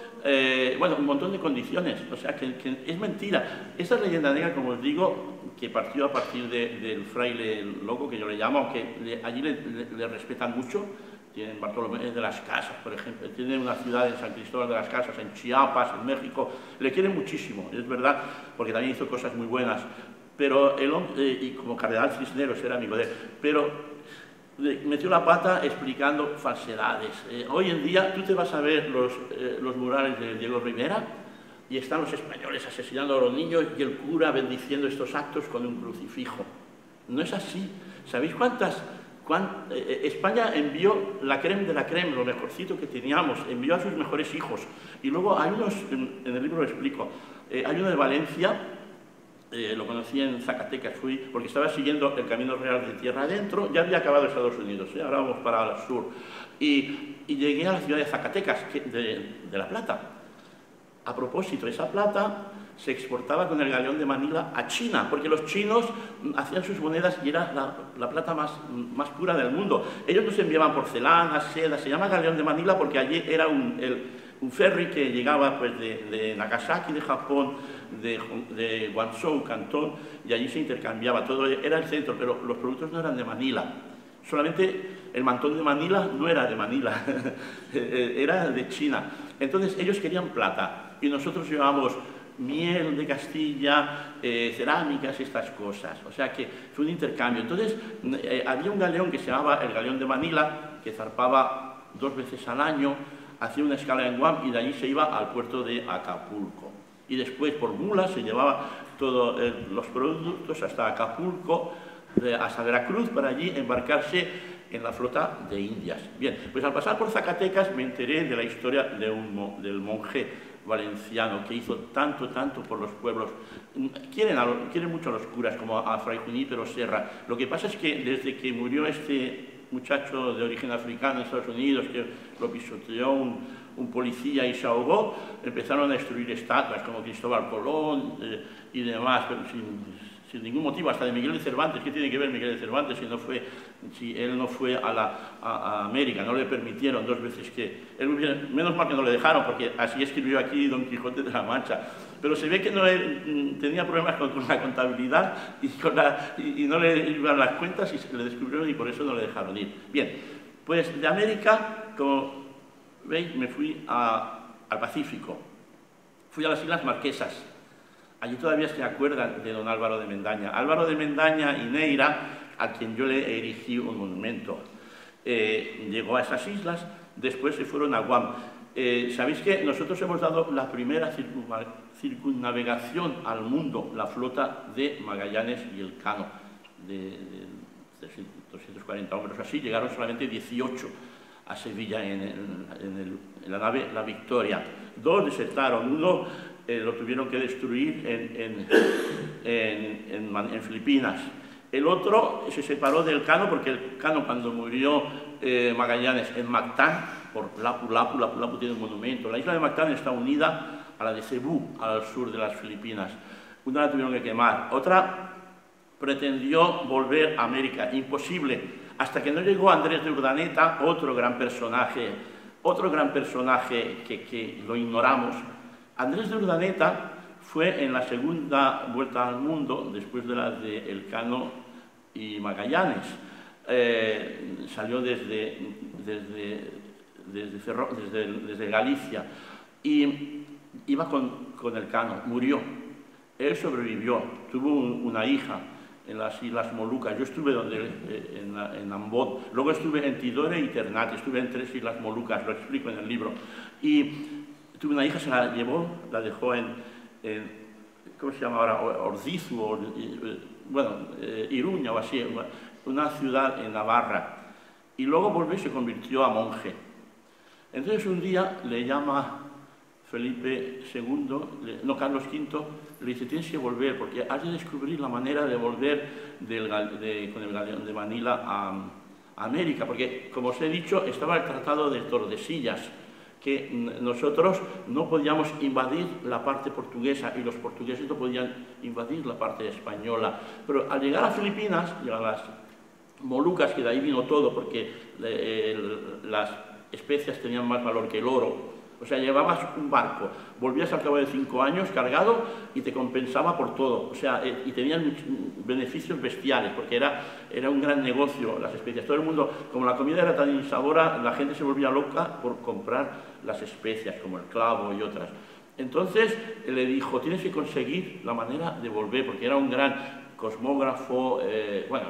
bueno, un montón de condiciones. O sea que es mentira. Esta leyenda negra, como os digo, que partió a partir del fraile loco, que yo le llamo, aunque allí le respetan mucho. Tienen Bartolomé de las Casas, por ejemplo, tienen una ciudad en San Cristóbal de las Casas, en Chiapas, en México, le quieren muchísimo, es verdad, porque también hizo cosas muy buenas. pero y como cardenal Cisneros era amigo de él, pero metió la pata explicando falsedades. Hoy en día tú te vas a ver los murales de Diego Rivera y están los españoles asesinando a los niños y el cura bendiciendo estos actos con un crucifijo. No es así. ¿Sabéis España envió la creme de la creme, lo mejorcito que teníamos, envió a sus mejores hijos. Y luego hay unos, en el libro lo explico, hay uno de Valencia, lo conocí en Zacatecas, fui porque estaba siguiendo el Camino Real de tierra adentro, ya había acabado Estados Unidos, ahora vamos para el sur, y llegué a la ciudad de Zacatecas, de La Plata. A propósito, esa plata se exportaba con el galeón de Manila a China, porque los chinos hacían sus monedas y era la plata más pura del mundo. Ellos nos enviaban porcelana, seda, se llama galeón de Manila porque allí era un ferry que llegaba pues, de Nagasaki, de Japón, de Guangzhou, Cantón, y allí se intercambiaba, todo era el centro, pero los productos no eran de Manila. Solamente el mantón de Manila no era de Manila, era de China. Entonces ellos querían plata y nosotros llevábamos miel de Castilla, cerámicas, estas cosas. O sea que fue un intercambio. Entonces había un galeón que se llamaba el Galeón de Manila, que zarpaba 2 veces al año, hacía una escala en Guam y de allí se iba al puerto de Acapulco. Y después por mula se llevaba todos los productos hasta Acapulco, hasta Veracruz, para allí embarcarse en la flota de Indias. Bien, pues al pasar por Zacatecas me enteré de la historia del monje valenciano que hizo tanto por los pueblos. Quieren mucho a los curas, como a Fray Junípero Serra. Lo que pasa es que desde que murió este muchacho de origen africano en Estados Unidos, que lo pisoteó un policía y se ahogó, empezaron a destruir estatuas como Cristóbal Colón y demás, pero sin ningún motivo, hasta de Miguel de Cervantes. ¿Qué tiene que ver Miguel de Cervantes si él no fue a América? No le permitieron 2 veces que... menos mal que no le dejaron, porque así escribió aquí Don Quijote de la Mancha. Pero se ve que tenía problemas con la contabilidad y no le iban las cuentas y se le descubrieron y por eso no le dejaron ir. Bien, pues de América, como veis, me fui al Pacífico. Fui a las Islas Marquesas. Allí todavía se acuerdan de don Álvaro de Mendaña. Álvaro de Mendaña y Neira, a quien yo le erigí un monumento. Llegó a esas islas, después se fueron a Guam. ¿Sabéis que nosotros hemos dado la primera circunnavegación al mundo, la flota de Magallanes y Elcano, de 240 hombres así? Llegaron solamente 18 a Sevilla en la nave La Victoria. 2 desertaron, uno lo tuvieron que destruir en Filipinas. El otro se separó del Cano porque el Cano, cuando murió Magallanes en Mactán, por Lapu tiene un monumento. La isla de Mactán está unida a la de Cebú, al sur de las Filipinas. Una la tuvieron que quemar, otra pretendió volver a América, imposible, hasta que no llegó Andrés de Urdaneta, otro gran personaje que lo ignoramos. Andrés de Urdaneta fue en la segunda vuelta al mundo, después de la de Elcano y Magallanes. Salió desde Galicia y iba con Elcano, murió. Él sobrevivió, tuvo una hija en las Islas Molucas. Yo estuve en Ambod, luego estuve en Tidore y Ternate, estuve en 3 Islas Molucas, lo explico en el libro. Y tuve una hija, se la llevó, la dejó en ¿cómo se llama ahora? Ordizu, Iruña o así, una ciudad en Navarra. Y luego volvió y se convirtió a monje. Entonces un día le llama Felipe II, Carlos V, le dice: tienes que volver porque has de descubrir la manera de volver con el galeón de Manila a América, porque, como os he dicho, estaba el Tratado de Tordesillas, que nosotros no podíamos invadir la parte portuguesa y los portugueses no podían invadir la parte española. Pero al llegar a Filipinas y a las Molucas, que de ahí vino todo, porque las especias tenían más valor que el oro, o sea, llevabas un barco, volvías al cabo de 5 años cargado y te compensaba por todo, o sea, y tenían beneficios bestiales, porque era un gran negocio las especias. Todo el mundo, como la comida era tan insabora, la gente se volvía loca por comprar las especias, como el clavo y otras. Entonces le dijo: tienes que conseguir la manera de volver, porque era un gran cosmógrafo, bueno,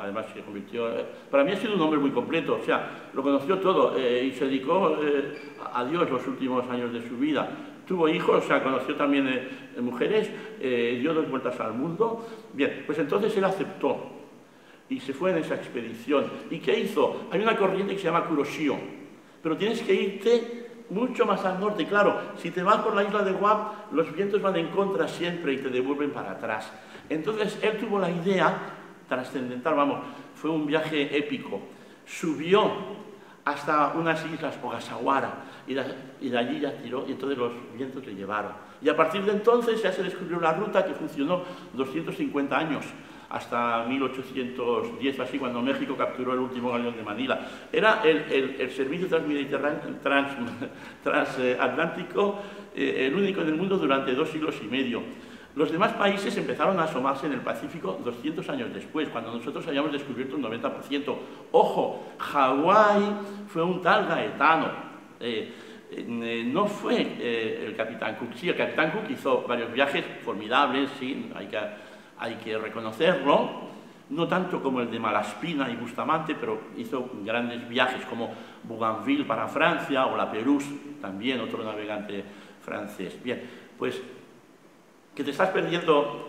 además se convirtió... para mí ha sido un hombre muy completo, o sea, lo conoció todo y se dedicó a Dios los últimos años de su vida. Tuvo hijos, o sea, conoció también mujeres, dio 2 vueltas al mundo. Bien, pues entonces él aceptó y se fue en esa expedición. ¿Y qué hizo? Hay una corriente que se llama Kuroshio, pero tienes que irte mucho más al norte. Claro, si te vas por la isla de Guam, los vientos van en contra siempre y te devuelven para atrás. Entonces él tuvo la idea trascendental, vamos, fue un viaje épico. Subió hasta unas islas, Ogasawara, y de allí ya tiró, y entonces los vientos le llevaron. Y a partir de entonces ya se descubrió la ruta que funcionó 250 años, hasta 1810, así, cuando México capturó el último galeón de Manila. Era el servicio transatlántico, el único en el mundo durante 2 siglos y medio. Los demás países empezaron a asomarse en el Pacífico 200 años después, cuando nosotros habíamos descubierto un 90%. ¡Ojo! Hawái fue un tal Gaetano. No fue el Capitán Cook. Sí, el Capitán Cook hizo varios viajes formidables, sí, hay que reconocerlo, no tanto como el de Malaspina y Bustamante, pero hizo grandes viajes como Bougainville para Francia o la Pérouse, también otro navegante francés. Bien, pues que te estás perdiendo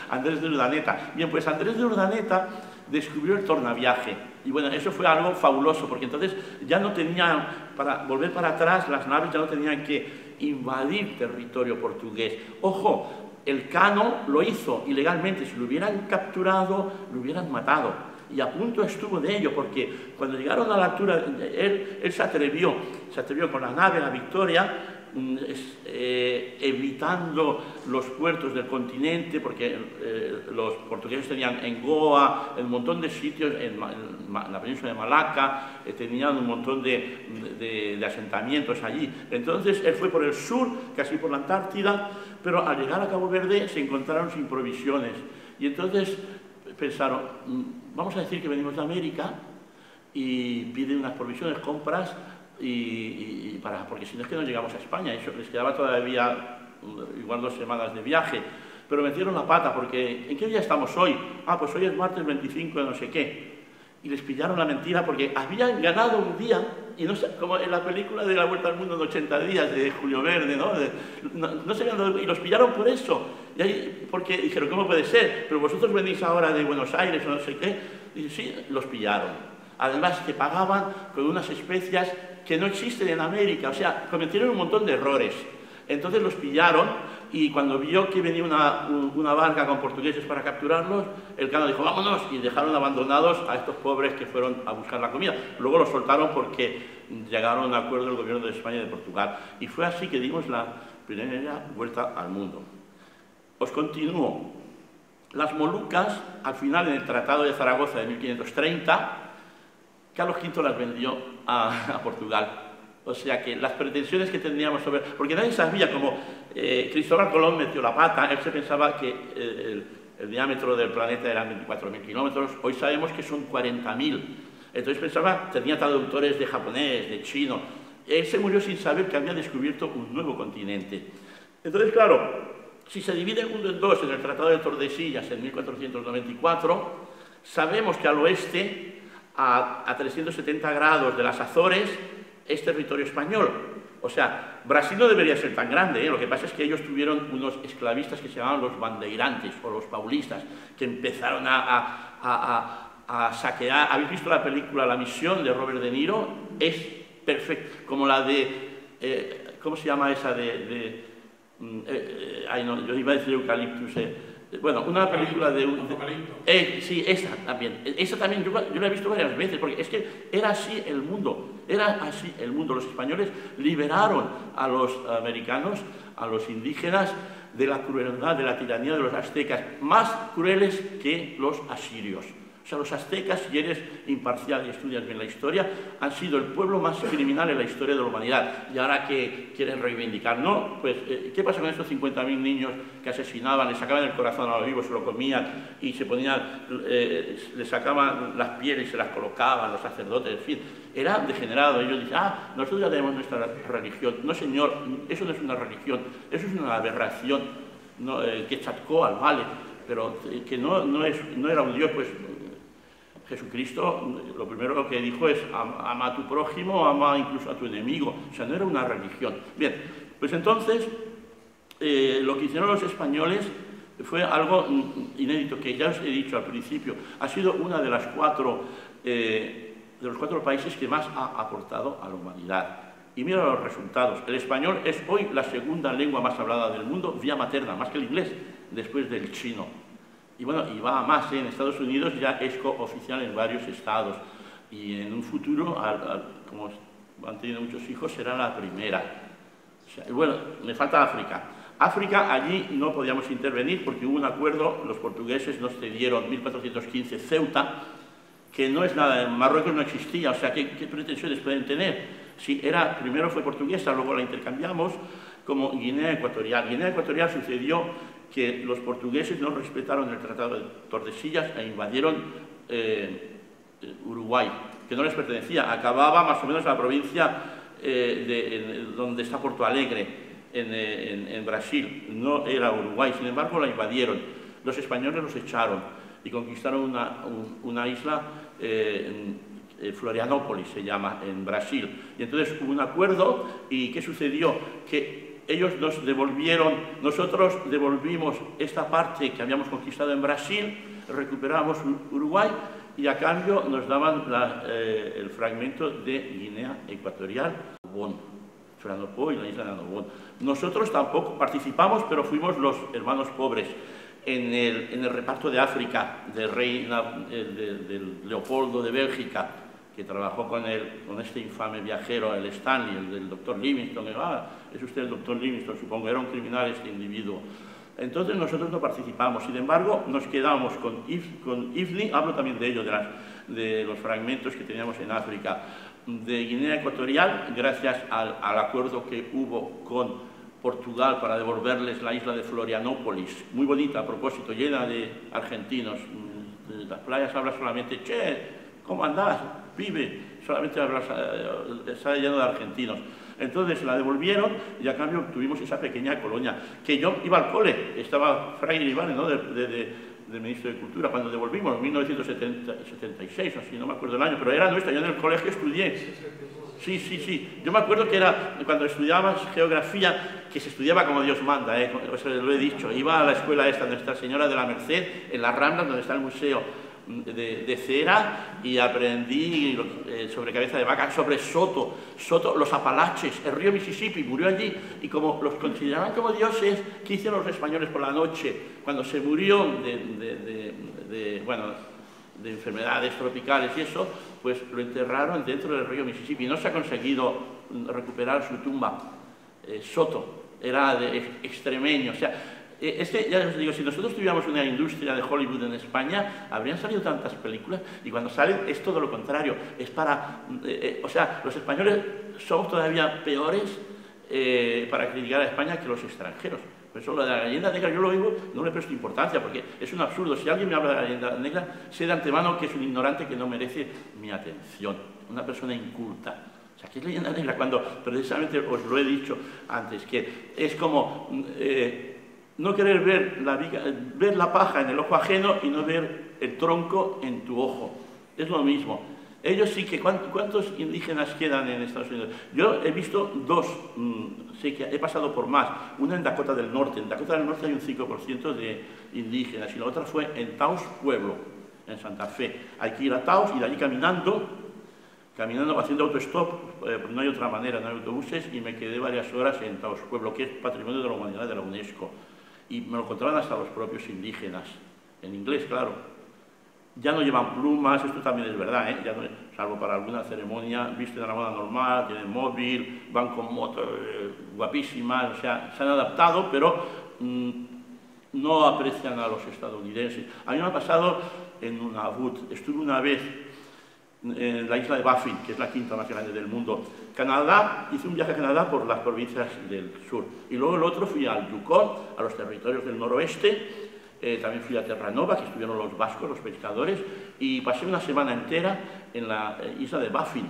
Andrés de Urdaneta. Bien, pues Andrés de Urdaneta descubrió el tornaviaje. Y bueno, eso fue algo fabuloso, porque entonces ya no tenían, para volver para atrás, las naves ya no tenían que invadir territorio portugués. Ojo, el Cano lo hizo ilegalmente, si lo hubieran capturado, lo hubieran matado. Y a punto estuvo de ello, porque cuando llegaron a la altura, él se atrevió con la nave, la Victoria, evitando los puertos del continente, porque los portugueses tenían en Goa, en un montón de sitios, en la península de Malaca, tenían un montón de asentamientos allí. Entonces él fue por el sur, casi por la Antártida, pero al llegar a Cabo Verde se encontraron sin provisiones. Y entonces pensaron, vamos a decir que venimos de América, y piden unas provisiones, compras, porque si no es que no llegamos a España. Eso les quedaba todavía igual 2 semanas de viaje, pero metieron la pata, porque ¿en qué día estamos hoy? Ah, pues hoy es martes 25 de no sé qué, y les pillaron la mentira, porque habían ganado un día, y no sé, como en la película de La Vuelta al Mundo en 80 días de Julio Verne, ¿no? No se habían dado, y los pillaron por eso, y ahí, porque dijeron, ¿cómo puede ser? Pero vosotros venís ahora de Buenos Aires o no sé qué, y sí, los pillaron. Además que pagaban con unas especias que no existen en América, o sea, cometieron un montón de errores. Entonces los pillaron, y cuando vio que venía una barca con portugueses para capturarlos, el Cano dijo, vámonos, y dejaron abandonados a estos pobres que fueron a buscar la comida. Luego los soltaron porque llegaron a un acuerdo del gobierno de España y de Portugal. Y fue así que dimos la primera vuelta al mundo. Os continúo. Las Molucas, al final, en el Tratado de Zaragoza de 1530, Carlos V las vendió a Portugal. O sea que las pretensiones que tendríamos sobre... Porque nadie sabía, como Cristóbal Colón metió la pata, él se pensaba que el diámetro del planeta eran 24.000 kilómetros, hoy sabemos que son 40.000. Entonces pensaba, tenía traductores de japonés, de chino. Él se murió sin saber que había descubierto un nuevo continente. Entonces, claro, si se divide el mundo en dos en el Tratado de Tordesillas en 1494, sabemos que al oeste, a 370 grados de las Azores, es territorio español. O sea, Brasil no debería ser tan grande, ¿eh? Lo que pasa es que ellos tuvieron unos esclavistas que se llamaban los bandeirantes o los paulistas, que empezaron a saquear. ¿Habéis visto la película La Misión de Robert De Niro? Es perfecto, como la de... ¿cómo se llama esa ay, no, yo iba a decir Eucaliptus. Bueno, una película de... sí, esa también. Esa también yo la he visto varias veces, porque es que era así el mundo. Era así el mundo. Los españoles liberaron a los americanos, a los indígenas, de la crueldad, de la tiranía de los aztecas, más crueles que los asirios. O sea, los aztecas, si eres imparcial y estudias bien la historia, han sido el pueblo más criminal en la historia de la humanidad. Y ahora que quieren reivindicar, ¿no? Pues, ¿qué pasa con estos 50.000 niños que asesinaban, les sacaban el corazón a los vivos, se lo comían y se ponían, les sacaban las pieles y se las colocaban los sacerdotes, en fin? Era degenerado. Ellos dicen, nosotros ya tenemos nuestra religión. No, señor, eso no es una religión, eso es una aberración, ¿no? Quetzalcóatl, ¿vale? pero que no era un Dios, pues Jesucristo lo primero que dijo es ama a tu prójimo, ama incluso a tu enemigo, o sea, no era una religión. Bien, pues entonces lo que hicieron los españoles fue algo inédito, que ya os he dicho al principio, ha sido una de los cuatro países que más ha aportado a la humanidad. Y mira los resultados. El español es hoy la segunda lengua más hablada del mundo, vía materna, más que el inglés, después del chino. Y bueno, y va a más, en Estados Unidos ya es cooficial en varios estados. Y en un futuro, como han tenido muchos hijos, será la primera. O sea, bueno, me falta África. África, allí no podíamos intervenir porque hubo un acuerdo, los portugueses nos cedieron en 1415 Ceuta, que no es nada, en Marruecos no existía, o sea, ¿qué pretensiones pueden tener? Si primero fue portuguesa, luego la intercambiamos como Guinea Ecuatorial. Guinea Ecuatorial sucedió que los portugueses no respetaron el Tratado de Tordesillas e invadieron Uruguay, que no les pertenecía. Acababa más o menos la provincia donde está Porto Alegre, en Brasil. No era Uruguay, sin embargo la invadieron. Los españoles los echaron y conquistaron una isla, Florianópolis se llama, en Brasil. Y entonces hubo un acuerdo, y ¿qué sucedió? Que ellos nos devolvieron, nosotros devolvimos esta parte que habíamos conquistado en Brasil, recuperamos Uruguay, y a cambio nos daban el fragmento de Guinea Ecuatorial, Florianópolis y la isla de Annobón. Nosotros tampoco participamos, pero fuimos los hermanos pobres en el reparto de África del rey del Leopoldo de Bélgica, que trabajó con este infame viajero, el Stanley, el del doctor Livingstone. Es usted el doctor Livingstone, supongo, era un criminal este individuo. Entonces nosotros no participamos, sin embargo nos quedamos con IFNI, hablo también de ello, de los fragmentos que teníamos en África, de Guinea Ecuatorial, gracias al acuerdo que hubo con Portugal para devolverles la isla de Florianópolis, muy bonita a propósito, llena de argentinos. Las playas hablan solamente, che, ¿cómo andás? Vive, solamente está lleno de argentinos. Entonces la devolvieron y a cambio tuvimos esa pequeña colonia, que yo iba al cole, estaba Fraile Ibáñez, ¿no?, del ministro de Cultura, cuando devolvimos, en 1976, o así, no me acuerdo el año, pero era nuestra, yo en el colegio estudié. Sí, yo me acuerdo que era cuando estudiábamos geografía, que se estudiaba como Dios manda, eso lo he dicho, iba a la escuela esta, Nuestra Señora de la Merced, en las Ramblas, donde está el museo de cera, y aprendí sobre Cabeza de Vaca, sobre Soto, los Apalaches, el río Mississippi, murió allí, y como los consideraban como dioses, ¿qué hicieron los españoles por la noche? Cuando se murió de enfermedades tropicales y eso, pues lo enterraron dentro del río Mississippi. No se ha conseguido recuperar su tumba. Soto era extremeño, o sea, ya os digo, si nosotros tuviéramos una industria de Hollywood en España, habrían salido tantas películas, y cuando salen es todo lo contrario, es para... o sea, los españoles somos todavía peores para criticar a España que los extranjeros. Por eso lo de la leyenda negra yo lo oigo, no le presto importancia, porque es un absurdo. Si alguien me habla de la leyenda negra, sé de antemano que es un ignorante que no merece mi atención, una persona inculta. O sea, ¿qué es leyenda negra? Cuando precisamente os lo he dicho antes, que es como... no querer ver la paja en el ojo ajeno y no ver el tronco en tu ojo. Es lo mismo. Ellos sí que... ¿Cuántos indígenas quedan en Estados Unidos? Yo he visto dos, sé que he pasado por más. Una en Dakota del Norte. En Dakota del Norte hay un 5% de indígenas, y la otra fue en Taos Pueblo, en Santa Fe. Hay que ir a Taos y de allí caminando, haciendo autostop, no hay otra manera, no hay autobuses, y me quedé varias horas en Taos Pueblo, que es Patrimonio de la Humanidad de la UNESCO. Y me lo contaban hasta los propios indígenas, en inglés, claro. Ya no llevan plumas, esto también es verdad, ya no, salvo para alguna ceremonia, visten a la moda normal, tienen móvil, van con motos guapísimas, o sea, se han adaptado, pero no aprecian a los estadounidenses. A mí me ha pasado en Nunavut, estuve una vez en la isla de Baffin, que es la quinta más grande del mundo. Canadá, hice un viaje a Canadá por las provincias del sur, y luego el otro fui al Yukon, a los territorios del noroeste. También fui a Terranova, que estuvieron los vascos, los pescadores, y pasé una semana entera en la isla de Baffin.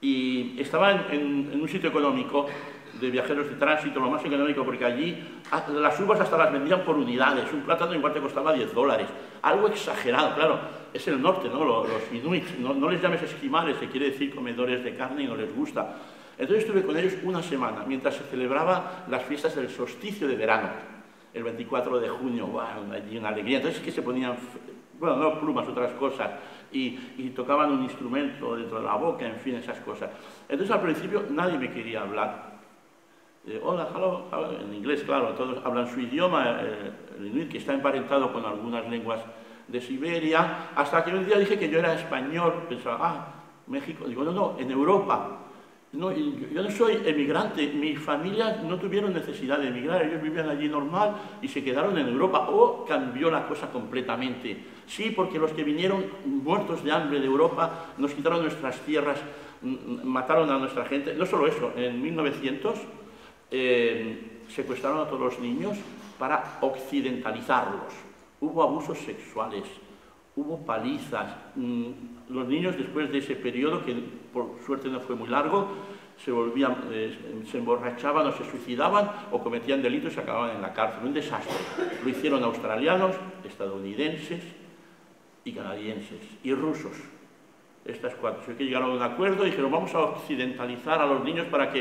Y estaba en un sitio económico de viajeros de tránsito, lo más económico, porque allí las uvas hasta las vendían por unidades, un plátano igual te costaba $10, algo exagerado, claro, es el norte, ¿no? Los inuits, no les llames esquimales, que quiere decir comedores de carne y no les gusta. Entonces estuve con ellos una semana, mientras se celebraba las fiestas del solsticio de verano, el 24 de junio, wow, allí una alegría, entonces es que se ponían, bueno, no plumas, otras cosas, y tocaban un instrumento dentro de la boca, en fin, esas cosas. Entonces al principio nadie me quería hablar. Hola, hello, en inglés, claro, todos hablan su idioma, el inuit, que está emparentado con algunas lenguas de Siberia, hasta que un día dije que yo era español, pensaba, México, digo, no, en Europa. No, yo no soy emigrante, mi familia no tuvieron necesidad de emigrar, ellos vivían allí normal y se quedaron en Europa, o cambió la cosa completamente. Sí, porque los que vinieron muertos de hambre de Europa nos quitaron nuestras tierras, mataron a nuestra gente, no solo eso, en 1900 secuestraron a todos los niños para occidentalizarlos, hubo abusos sexuales, hubo palizas. Los niños, después de ese periodo, que por suerte no fue muy largo, se emborrachaban o se suicidaban o cometían delitos y se acababan en la cárcel. Un desastre. Lo hicieron australianos, estadounidenses y canadienses y rusos. Estas cuatro. Así que llegaron a un acuerdo y dijeron, vamos a occidentalizar a los niños para que...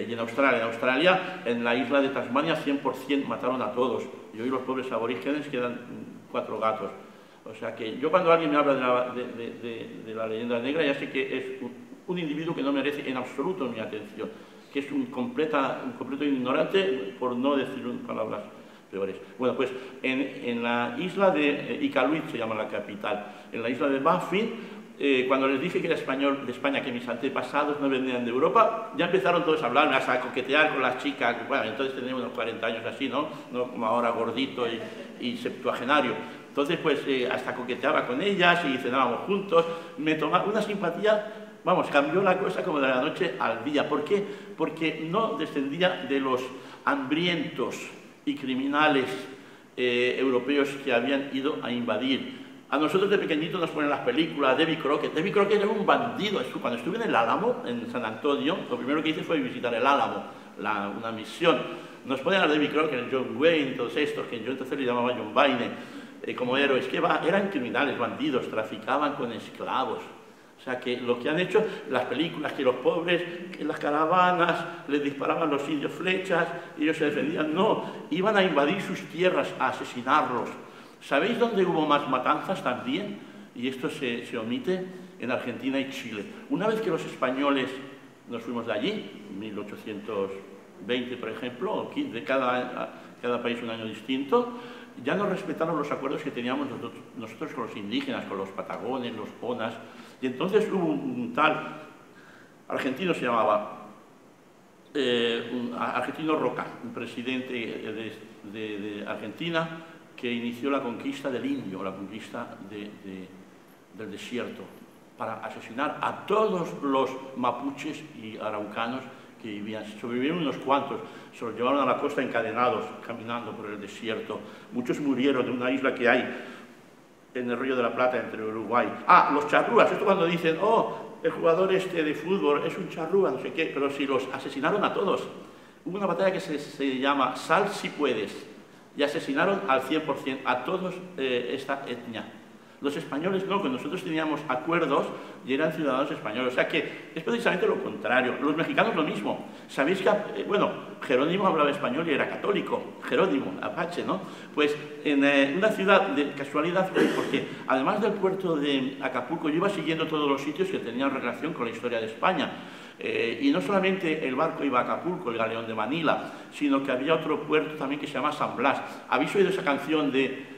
y en Australia, en la isla de Tasmania, 100% mataron a todos. Y hoy los pobres aborígenes quedan 4 gatos. O sea que yo cuando alguien me habla de la leyenda negra ya sé que es un individuo que no merece en absoluto mi atención, que es un completo ignorante, por no decir palabras peores. Bueno, pues en la isla de Iqaluit, se llama la capital, en la isla de Baffin, cuando les dije que era español de España, que mis antepasados no venían de Europa, ya empezaron todos a hablarme, hasta a coquetear con las chicas. Bueno, entonces tenía unos 40 años así, ¿no? No como ahora gordito y septuagenario. Entonces, pues, hasta coqueteaba con ellas y cenábamos juntos. Me tomaba una simpatía, vamos, cambió la cosa como de la noche al día. ¿Por qué? Porque no descendía de los hambrientos y criminales europeos que habían ido a invadir. A nosotros de pequeñitos nos ponen las películas, Davy Crockett. Davy Crockett era un bandido. Cuando estuve en el Álamo, en San Antonio, lo primero que hice fue visitar el Álamo, una misión. Nos ponen a Davy Crockett, el John Wayne, todos estos, que yo entonces le llamaba John Wayne, como héroes, que eran criminales, bandidos, traficaban con esclavos. O sea, que lo que han hecho las películas, que los pobres en las caravanas les disparaban los indios flechas y ellos se defendían. No, iban a invadir sus tierras, a asesinarlos. ¿Sabéis dónde hubo más matanzas también? Y esto se omite, en Argentina y Chile. Una vez que los españoles nos fuimos de allí, 1820 por ejemplo, o 15, cada país un año distinto, ya no respetaron los acuerdos que teníamos nosotros con los indígenas, con los patagones, los ponas, y entonces hubo un tal argentino, se llamaba Argentino Roca, un presidente de Argentina, que inició la conquista del indio, la conquista del desierto, para asesinar a todos los mapuches y araucanos que vivían. Sobrevivieron unos cuantos, se los llevaron a la costa encadenados, caminando por el desierto. Muchos murieron de una isla que hay en el Río de la Plata, entre Uruguay. Ah, los charrúas, esto cuando dicen, oh, el jugador de fútbol es un charrúa, no sé qué, pero si los asesinaron a todos. Hubo una batalla que se llama Sal si puedes, y asesinaron al 100% a todos esta etnia. Los españoles no, que nosotros teníamos acuerdos y eran ciudadanos españoles. O sea que es precisamente lo contrario. Los mexicanos lo mismo. Sabéis que, bueno, Jerónimo hablaba español y era católico. Jerónimo, apache, ¿no? Pues en una ciudad, de casualidad, porque además del puerto de Acapulco, yo iba siguiendo todos los sitios que tenían relación con la historia de España. Y no solamente el barco iba a Acapulco, el galeón de Manila, sino que había otro puerto también que se llama San Blas. ¿Habéis oído esa canción de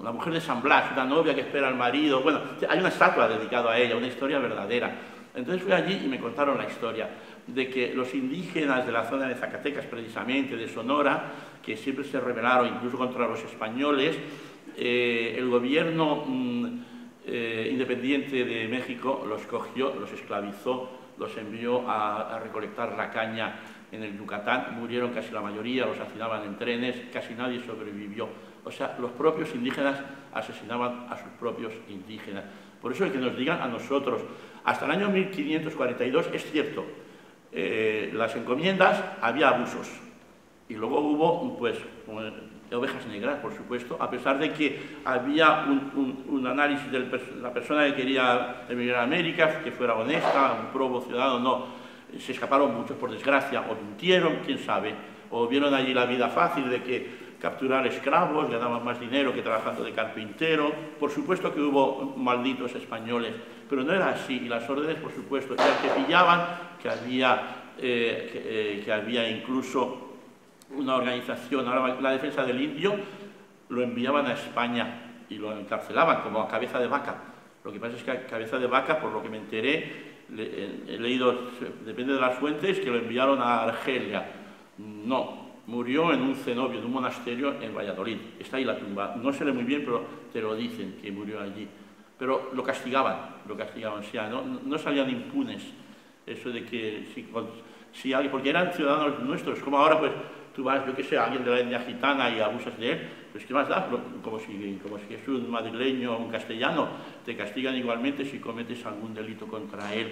la mujer de San Blas, una novia que espera al marido? Bueno, hay una estatua dedicada a ella, una historia verdadera. Entonces fui allí y me contaron la historia de que los indígenas de la zona de Zacatecas, precisamente, de Sonora, que siempre se rebelaron incluso contra los españoles, el gobierno independiente de México los cogió, los esclavizó, los envió a recolectar la caña en el Yucatán, murieron casi la mayoría, los hacinaban en trenes, casi nadie sobrevivió. O sea, los propios indígenas asesinaban a sus propios indígenas. Por eso el que nos digan a nosotros, hasta el año 1542, es cierto, las encomiendas, había abusos. Y luego hubo, pues, ovejas negras, por supuesto, a pesar de que había un análisis de la persona que quería emigrar a América, que fuera honesta, un probo ciudadano, no. Se escaparon muchos, por desgracia, o mintieron, quién sabe, o vieron allí la vida fácil de que capturar esclavos, ganaban más dinero que trabajando de carpintero. Por supuesto que hubo malditos españoles, pero no era así, y las órdenes, por supuesto, y al que pillaban, que había incluso una organización, ahora la defensa del indio, lo enviaban a España y lo encarcelaban como a cabeza de vaca. Lo que pasa es que a cabeza de vaca, por lo que me enteré, he leído, depende de las fuentes, que lo enviaron a Argelia. No, murió en un cenobio de un monasterio en Valladolid. Está ahí la tumba. No se lee muy bien, pero te lo dicen, que murió allí. Pero lo castigaban, o sea, no salían impunes. Eso de que si alguien, porque eran ciudadanos nuestros, como ahora, pues, tú vas, yo qué sé, a alguien de la etnia gitana y abusas de él, pues ¿qué más da? Como si es un madrileño o un castellano, te castigan igualmente si cometes algún delito contra él.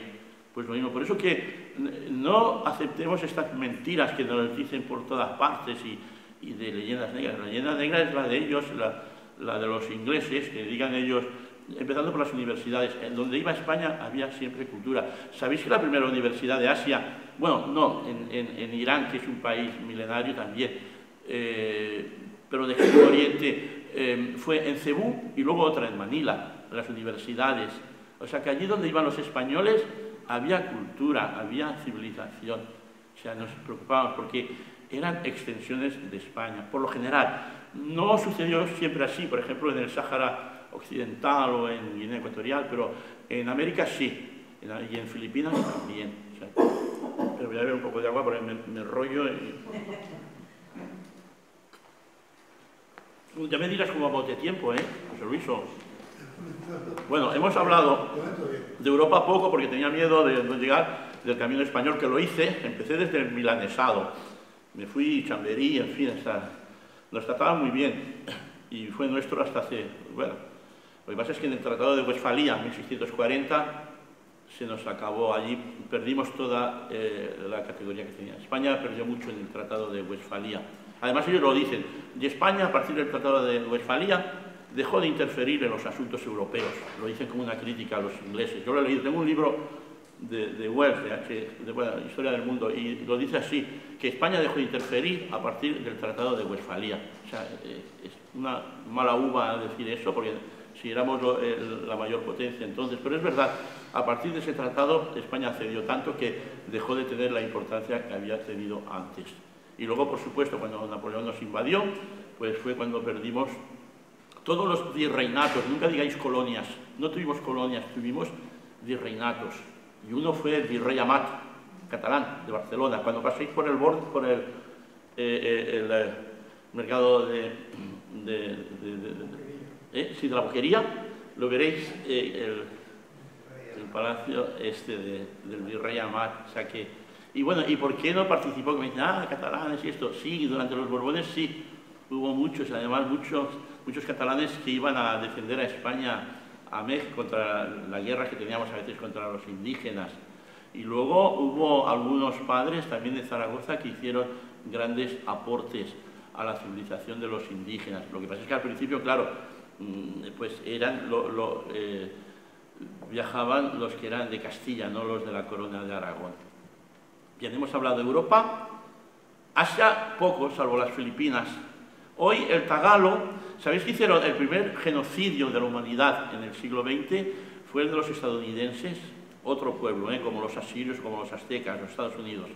Pues lo mismo, por eso que no aceptemos estas mentiras que nos dicen por todas partes y de leyendas negras. La leyenda negra es la de ellos, la de los ingleses, que digan ellos, empezando por las universidades. En donde iba España había siempre cultura. ¿Sabéis que la primera universidad de Asia, bueno, no, en Irán, que es un país milenario también, pero de Extremo Oriente, fue en Cebú y luego otra en Manila, las universidades. O sea que allí donde iban los españoles había cultura, había civilización. O sea, nos preocupábamos porque eran extensiones de España, por lo general. No sucedió siempre así, por ejemplo, en el Sáhara Occidental o en Guinea Ecuatorial, pero en América sí, y en Filipinas también. O sea, pero voy a beber un poco de agua porque me enrollo. Ya me dirás cómo vamos de tiempo, José Luis. Bueno, hemos hablado de Europa poco porque tenía miedo de no llegar del camino español, que lo hice. Empecé desde el milanesado. Me fui a Chamberí, en fin, nos trataban muy bien. Y fue nuestro hasta hace, bueno, lo que pasa es que en el Tratado de Westfalia, 1640, se nos acabó allí, perdimos toda la categoría que tenía. España perdió mucho en el Tratado de Westfalia. Además ellos lo dicen, y España a partir del Tratado de Westfalia dejó de interferir en los asuntos europeos. Lo dicen como una crítica a los ingleses. Yo lo he leído, tengo un libro de Wells, de Historia del Mundo, y lo dice así, que España dejó de interferir a partir del Tratado de Westfalia. O sea, es una mala uva decir eso, porque si éramos la mayor potencia entonces, pero es verdad, a partir de ese tratado España cedió tanto que dejó de tener la importancia que había tenido antes. Y luego, por supuesto, cuando Napoleón nos invadió, pues fue cuando perdimos todos los virreinatos. Nunca digáis colonias, no tuvimos colonias, tuvimos virreinatos. Y uno fue el virrey Amat, catalán, de Barcelona. Cuando paséis por el borde, por el mercado de la Boquería, lo veréis, el palacio del virrey Amat. O sea que, y bueno, ¿y por qué no participó? Que me dicen, catalanes y esto. Sí, durante los Borbones sí, hubo muchos, además muchos catalanes que iban a defender a España, a México, contra la guerra que teníamos a veces contra los indígenas. Y luego hubo algunos padres también de Zaragoza que hicieron grandes aportes a la civilización de los indígenas. Lo que pasa es que al principio, claro, pues viajaban los que eran de Castilla, no los de la corona de Aragón. Bien, hemos hablado de Europa, Asia poco, salvo las Filipinas. Hoy el tagalo, ¿sabéis que hicieron el primer genocidio de la humanidad en el siglo XX? Fue el de los estadounidenses, otro pueblo, como los asirios, como los aztecas, los Estados Unidos.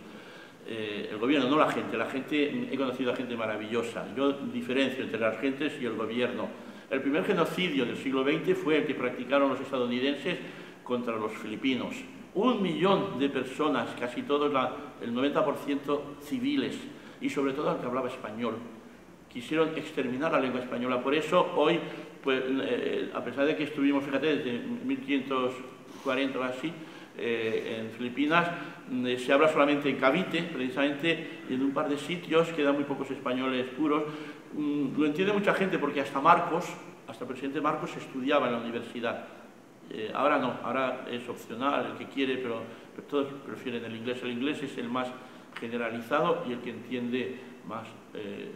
El gobierno, no la gente, he conocido a gente maravillosa. Yo diferencio entre las gentes y el gobierno. El primer genocidio del siglo XX fue el que practicaron los estadounidenses contra los filipinos. 1 millón de personas, casi todos, el 90% civiles, y sobre todo el que hablaba español. Quisieron exterminar la lengua española. Por eso hoy, pues, a pesar de que estuvimos, fíjate, desde 1540 o así, en Filipinas, se habla solamente en Cavite, precisamente, y en un par de sitios quedan muy pocos españoles puros. Lo entiende mucha gente porque hasta el presidente Marcos estudiaba en la universidad. Ahora no, ahora es opcional, el que quiere, pero todos prefieren el inglés. El inglés es el más generalizado y el que entiende más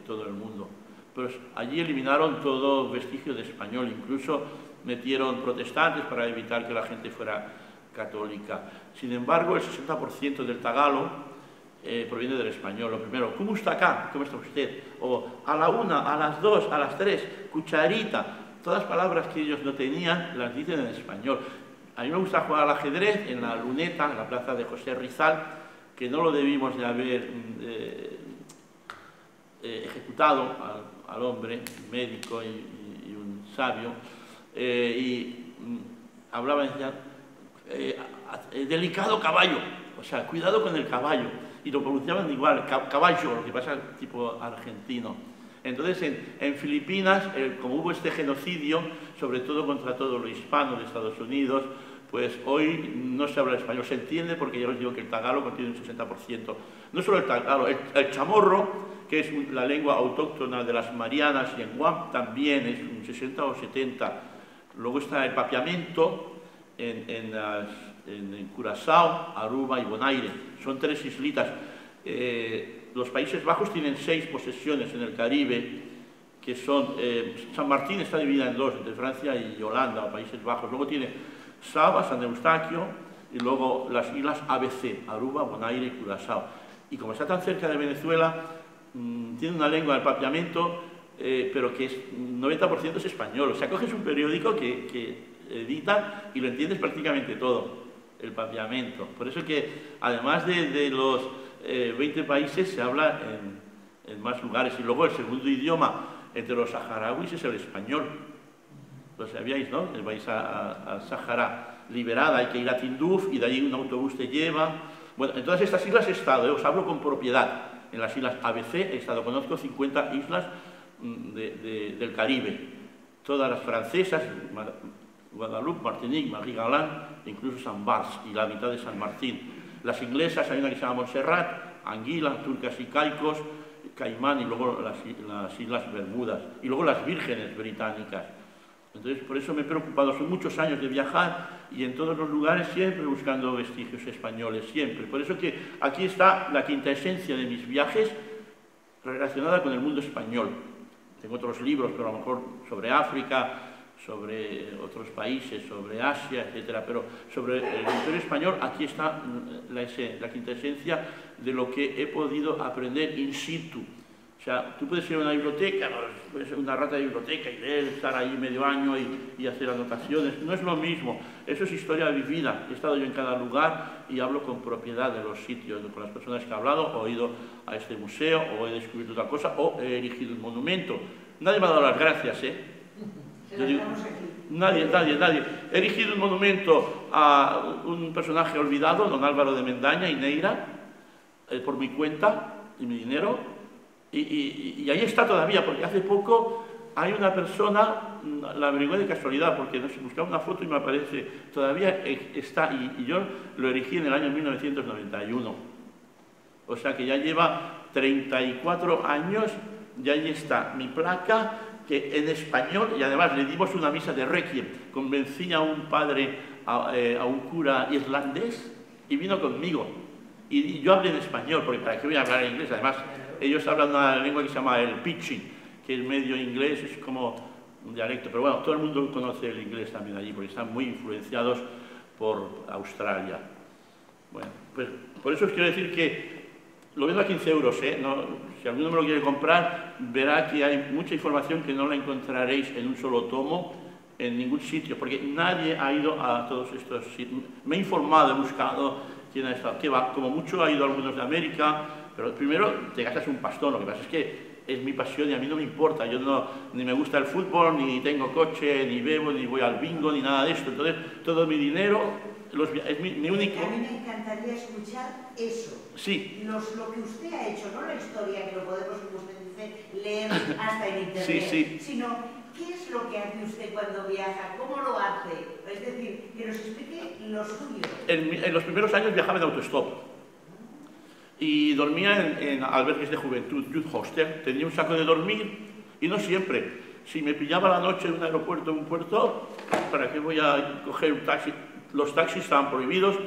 todo el mundo. Pero allí eliminaron todo vestigio de español, incluso metieron protestantes para evitar que la gente fuera católica. Sin embargo, el 60% del tagalo proviene del español. Lo primero, ¿cómo está acá? ¿Cómo está usted? O a la 1, a las 2, a las 3, cucharita. Todas las palabras que ellos no tenían las dicen en español. A mí me gusta jugar al ajedrez en la Luneta, en la plaza de José Rizal, que no lo debimos de haber ejecutado al hombre, un médico y un sabio, hablaba y decía, delicado caballo, o sea, cuidado con el caballo, y lo pronunciaban igual, caballo, lo que pasa tipo argentino. Entonces, en Filipinas, como hubo este genocidio, sobre todo contra todo lo hispano de Estados Unidos, pues hoy no se habla español, se entiende porque ya os digo que el tagalo contiene un 60%. No solo el tagalo, el chamorro, que es la lengua autóctona de las Marianas y en Guam, también es un 60 o 70. Luego está el papiamento en Curazao, Aruba y Bonaire. Son 3 islitas. Los Países Bajos tienen 6 posesiones en el Caribe, que son... San Martín está dividida en 2, entre Francia y Holanda, o Países Bajos. Luego tiene Saba, San Eustaquio, y luego las islas ABC, Aruba, Bonaire y Curazao. Y como está tan cerca de Venezuela, tiene una lengua del papiamento, pero que es 90% es español. O sea, coges un periódico que editan y lo entiendes prácticamente todo, el papiamento. Por eso que, además de los 20 países, se habla en más lugares. Y luego el segundo idioma entre los saharauis es el español. Lo sabíais, ¿no? Vais al Sáhara liberada, hay que ir a Tinduf y de allí un autobús te lleva. Bueno, en todas estas islas he estado, os hablo con propiedad. En las islas ABC he estado, conozco 50 islas del Caribe. Todas las francesas, Guadalupe, Martinique, Marie-Galante, incluso San Bars y la mitad de San Martín. Las inglesas, hay una que se llama Montserrat, Anguila, Turcas y Caicos, Caimán y luego las Islas Bermudas. Y luego las Vírgenes Británicas. Entonces, por eso me he preocupado. Son muchos años de viajar y en todos los lugares siempre buscando vestigios españoles, siempre. Por eso que aquí está la quinta esencia de mis viajes relacionada con el mundo español. Tengo otros libros, pero a lo mejor sobre África, sobre otros países, sobre Asia, etc. Pero sobre el imperio español, aquí está la quinta esencia de lo que he podido aprender in situ. O sea, tú puedes ir a una biblioteca, puedes ser una rata de biblioteca y leer, estar ahí medio año y hacer anotaciones. No es lo mismo, eso es historia vivida. He estado yo en cada lugar y hablo con propiedad de los sitios, con las personas que he hablado, o he ido a este museo, o he descubierto otra cosa, o he erigido un monumento. Nadie me ha dado las gracias, ¿eh? Yo digo, nadie. He erigido un monumento a un personaje olvidado, don Álvaro de Mendaña y Neira, por mi cuenta y mi dinero. Y ahí está todavía, porque hace poco hay una persona, la averigué de casualidad, porque no sé, buscaba una foto y me aparece, todavía está, y yo lo erigí en el año 1991. O sea que ya lleva 34 años, y ahí está mi placa, que en español, y además le dimos una misa de requiem, convencí a un padre, a un cura irlandés, y vino conmigo. Y yo hablé en español, porque ¿para qué voy a hablar en inglés? Además, ellos hablan una lengua que se llama el pidgin, que es medio inglés, es como un dialecto, pero bueno, todo el mundo conoce el inglés también allí, porque están muy influenciados por Australia. Bueno, pues por eso os quiero decir que lo vendo a 15 euros, ¿eh? No, si alguno me lo quiere comprar, verá que hay mucha información que no la encontraréis en un solo tomo, en ningún sitio, porque nadie ha ido a todos estos sitios. Me he informado, he buscado quién ha estado, qué va, como mucho ha ido algunos de América, pero primero te gastas un pastón. Lo que pasa es que es mi pasión y a mí no me importa. Yo ni me gusta el fútbol, ni tengo coche, ni bebo, ni voy al bingo, ni nada de esto. Entonces, todo mi dinero es mi único... A mí me encantaría escuchar eso. Sí. Lo que usted ha hecho, no la historia que lo podemos, como usted dice, leer hasta en internet, sí. sino qué es lo que hace usted cuando viaja, cómo lo hace. Es decir, que nos explique lo suyo. En los primeros años viajaba en autostop. Y dormía en albergues de juventud, youth hostel. Tenía un saco de dormir y no siempre. Si me pillaba la noche en un aeropuerto o un puerto, ¿para qué voy a coger un taxi? Los taxis estaban prohibidos,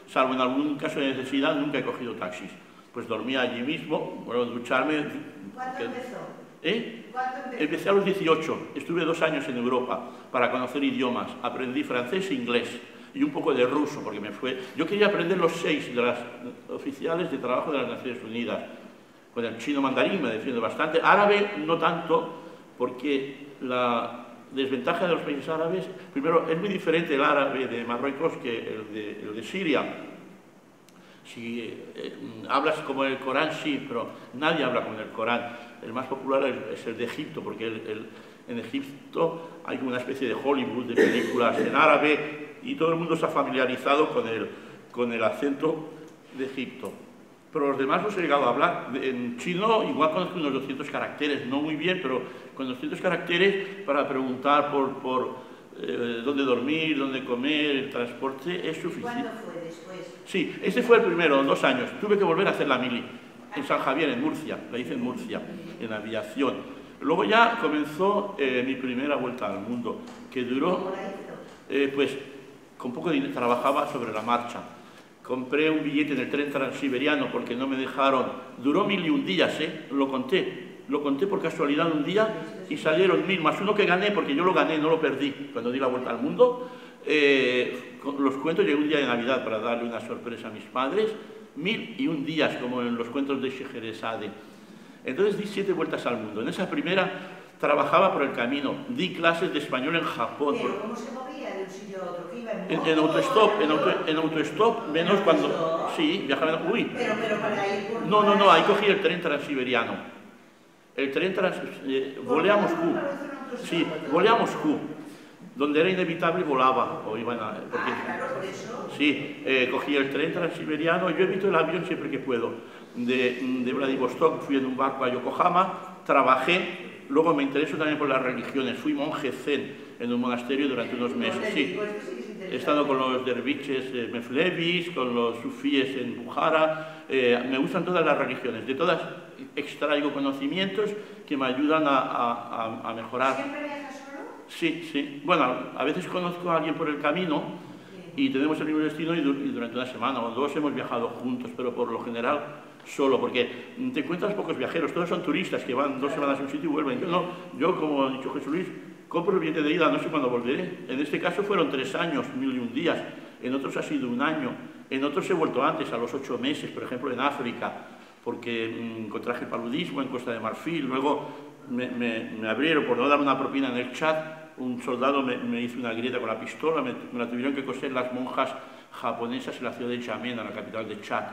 salvo en algún caso de necesidad, nunca he cogido taxis. Pues dormía allí mismo, bueno, ducharme... ¿Cuándo empezó? ¿Cuándo empezó? Empecé a los 18, estuve 2 años en Europa para conocer idiomas, aprendí francés e inglés y un poco de ruso, porque yo quería aprender los 6 de las oficiales de trabajo de las Naciones Unidas. Con el chino mandarín me defiendo bastante, árabe no tanto, porque la desventaja de los países árabes, primero, es muy diferente el árabe de Marruecos que el de Siria. Si hablas como en el Corán, sí, pero nadie habla como en el Corán. El más popular es el de Egipto, porque en Egipto hay una especie de Hollywood, de películas en árabe, y todo el mundo se ha familiarizado con el acento de Egipto. Pero los demás los he llegado a hablar. En chino igual conozco unos 200 caracteres, no muy bien, pero con 200 caracteres para preguntar por dónde dormir, dónde comer, el transporte, es suficiente. ¿Cuándo fue después? Sí, ese fue el primero, 2 años. Tuve que volver a hacer la mili, en San Javier, en Murcia, la hice en Murcia, en aviación. Luego ya comenzó mi primera vuelta al mundo, que duró... ¿Cómo la hizo? Pues con poco dinero, trabajaba sobre la marcha. Compré un billete en el tren transiberiano porque no me dejaron. Duró 1001 días, lo conté por casualidad un día y salieron 1000 más uno que gané, porque yo lo gané, no lo perdí cuando di la vuelta al mundo. Los cuentos, llegué un día de Navidad para darle una sorpresa a mis padres. 1001 días, como en los cuentos de Scheherazade. Entonces di 7 vueltas al mundo. En esa primera trabajaba por el camino, di clases de español en Japón. ¿Pero cómo se movía de un sitio a otro? ¿Que iba En autostop, menos cuando... Sí, viajaba... Uy. Pero para ir por... No, ahí cogí el tren transiberiano. El tren volé a Moscú. Sí, volé a Moscú. Donde era inevitable volaba. O iban a, porque, claro, por eso. Sí, cogí el tren transiberiano. Yo evito el avión siempre que puedo. De Vladivostok fui en un barco a Yokohama, trabajé. Luego me intereso también por las religiones. Fui monje zen en un monasterio durante unos meses. Sí. He estado con los derviches meflevis, con los sufíes en Bukhara. Me gustan todas las religiones. De todas extraigo conocimientos que me ayudan a mejorar. ¿Siempre viajas solo? Sí. Bueno, a veces conozco a alguien por el camino y tenemos el mismo destino y durante una semana o 2 hemos viajado juntos, pero por lo general solo, porque te encuentras pocos viajeros, todos son turistas que van 2 semanas a un sitio y vuelven. Yo, como ha dicho Jesús Luis, compro el billete de ida, no sé cuándo volveré. En este caso fueron 3 años, 1001 días, en otros ha sido 1 año, en otros he vuelto antes, a los 8 meses, por ejemplo en África, porque contraje paludismo en Costa de Marfil. Luego me abrieron por no dar una propina en el Chad. Un soldado me hizo una grieta con la pistola, me la tuvieron que coser las monjas japonesas en la ciudad de N'Djamena, la capital de Chad.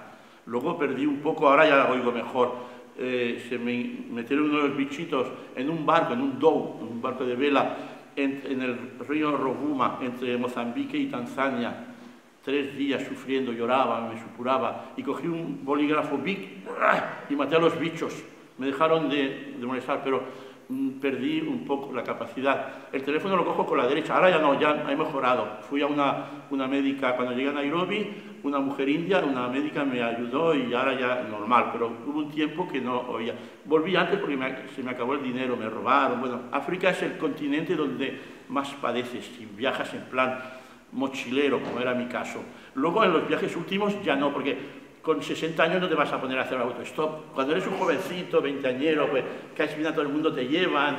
Luego perdí un poco, ahora ya oigo mejor. Se me metieron unos bichitos en un barco, en un dhow, un barco de vela, en el río Rovuma, entre Mozambique y Tanzania. 3 días sufriendo, lloraba, me supuraba, y cogí un bolígrafo Bic y maté a los bichos. Me dejaron de molestar, pero perdí un poco la capacidad. El teléfono lo cojo con la derecha, ahora ya no, ya he mejorado. Fui a una médica, cuando llegué a Nairobi, una mujer india, una médica me ayudó y ahora ya normal, pero hubo un tiempo que no oía. Volví antes porque se me acabó el dinero, me robaron. Bueno, África es el continente donde más padeces si viajas en plan mochilero, como era mi caso. Luego en los viajes últimos ya no, porque con 60 años no te vas a poner a hacer autostop. Cuando eres un jovencito, 20añero, pues casi bien a todo el mundo te llevan,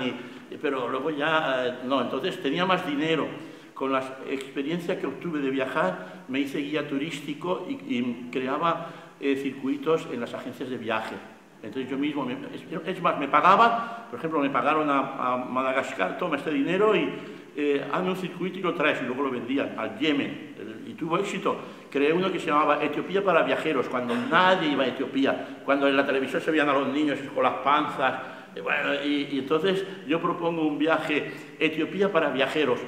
pero luego ya no. Entonces tenía más dinero. Con la experiencia que obtuve de viajar, me hice guía turístico y creaba circuitos en las agencias de viaje. Entonces yo mismo, es más, me pagaban, por ejemplo, me pagaron a Madagascar, toma este dinero y hazme un circuito y lo traes, y luego lo vendían al Yemen, y tuvo éxito. Creé uno que se llamaba Etiopía para viajeros, cuando nadie iba a Etiopía, cuando en la televisión se veían a los niños con las panzas, y entonces yo propongo un viaje Etiopía para viajeros.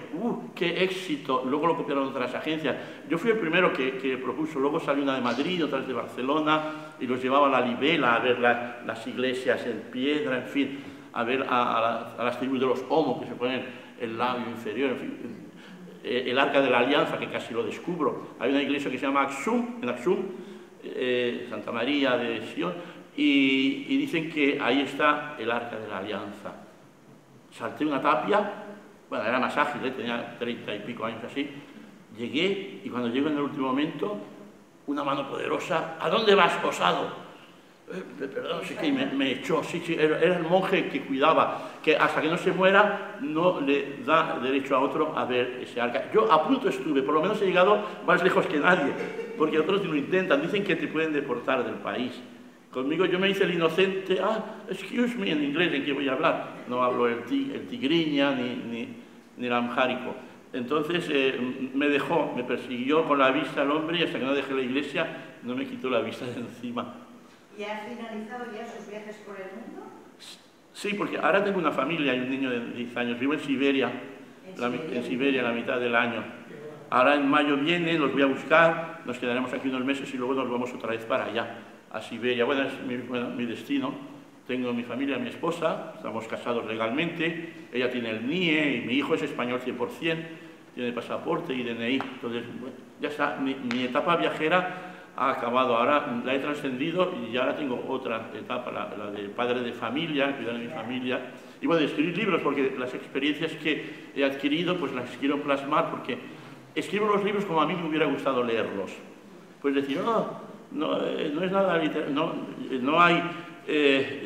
¡Qué éxito! Luego lo copiaron otras agencias. Yo fui el primero que propuso, luego salió una de Madrid, otras de Barcelona, y los llevaba a la Libela a ver las iglesias en piedra, en fin, a ver a las tribus de los Homo, que se ponen el labio inferior, en fin, el Arca de la Alianza, que casi lo descubro. Hay una iglesia que se llama Aksum, en Aksum, Santa María de Sion, y dicen que ahí está el Arca de la Alianza. Salté una tapia bueno, era más ágil, tenía 30 y pico años así. Llegué y cuando llego en el último momento, una mano poderosa, ¿a dónde vas, osado? Perdón, sí que me echó, sí, era el monje que cuidaba, que hasta que no se muera no le da derecho a otro a ver ese arca. Yo a punto estuve, por lo menos he llegado más lejos que nadie, porque otros lo intentan, dicen que te pueden deportar del país. Conmigo yo me hice el inocente, excuse me, en inglés, ¿en qué voy a hablar? No hablo el tigriña ni el amhárico. Entonces me dejó, me persiguió con la vista al hombre y hasta que no dejé la iglesia no me quitó la vista de encima. ¿Y has finalizado ya sus viajes por el mundo? Sí, porque ahora tengo una familia y un niño de 10 años. Vivo en Siberia, en Siberia la mitad del año. Ahora en mayo viene, los voy a buscar, nos quedaremos aquí unos meses y luego nos vamos otra vez para allá, a Siberia. Bueno, es mi destino. Tengo mi familia, mi esposa, estamos casados legalmente, ella tiene el NIE y mi hijo es español 100%, tiene pasaporte y DNI. Entonces, bueno, ya está, mi etapa viajera ha acabado, ahora la he trascendido y ahora tengo otra etapa, la de padre de familia, cuidar de mi familia, y bueno, de escribir libros, porque las experiencias que he adquirido, pues las quiero plasmar, porque escribo los libros como a mí me hubiera gustado leerlos. Pues decir, no es nada literario,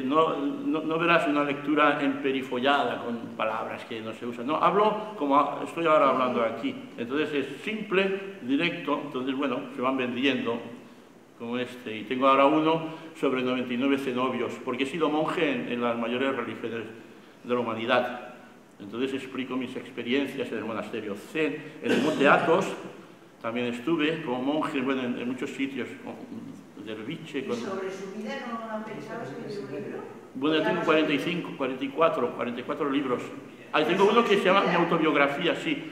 no verás una lectura emperifollada con palabras que no se usan. No, hablo como estoy ahora hablando aquí. Entonces es simple, directo, entonces bueno, se van vendiendo como este. Y tengo ahora uno sobre 99 cenobios, porque he sido monje en las mayores religiones de la humanidad. Entonces explico mis experiencias en el monasterio Zen, en el Monte Athos, también estuve como monje, bueno, en muchos sitios, ¿Y sobre su vida no han pensado escribir un libro? Bueno, yo tengo 44 libros. Tengo uno que se llama mi autobiografía, sí.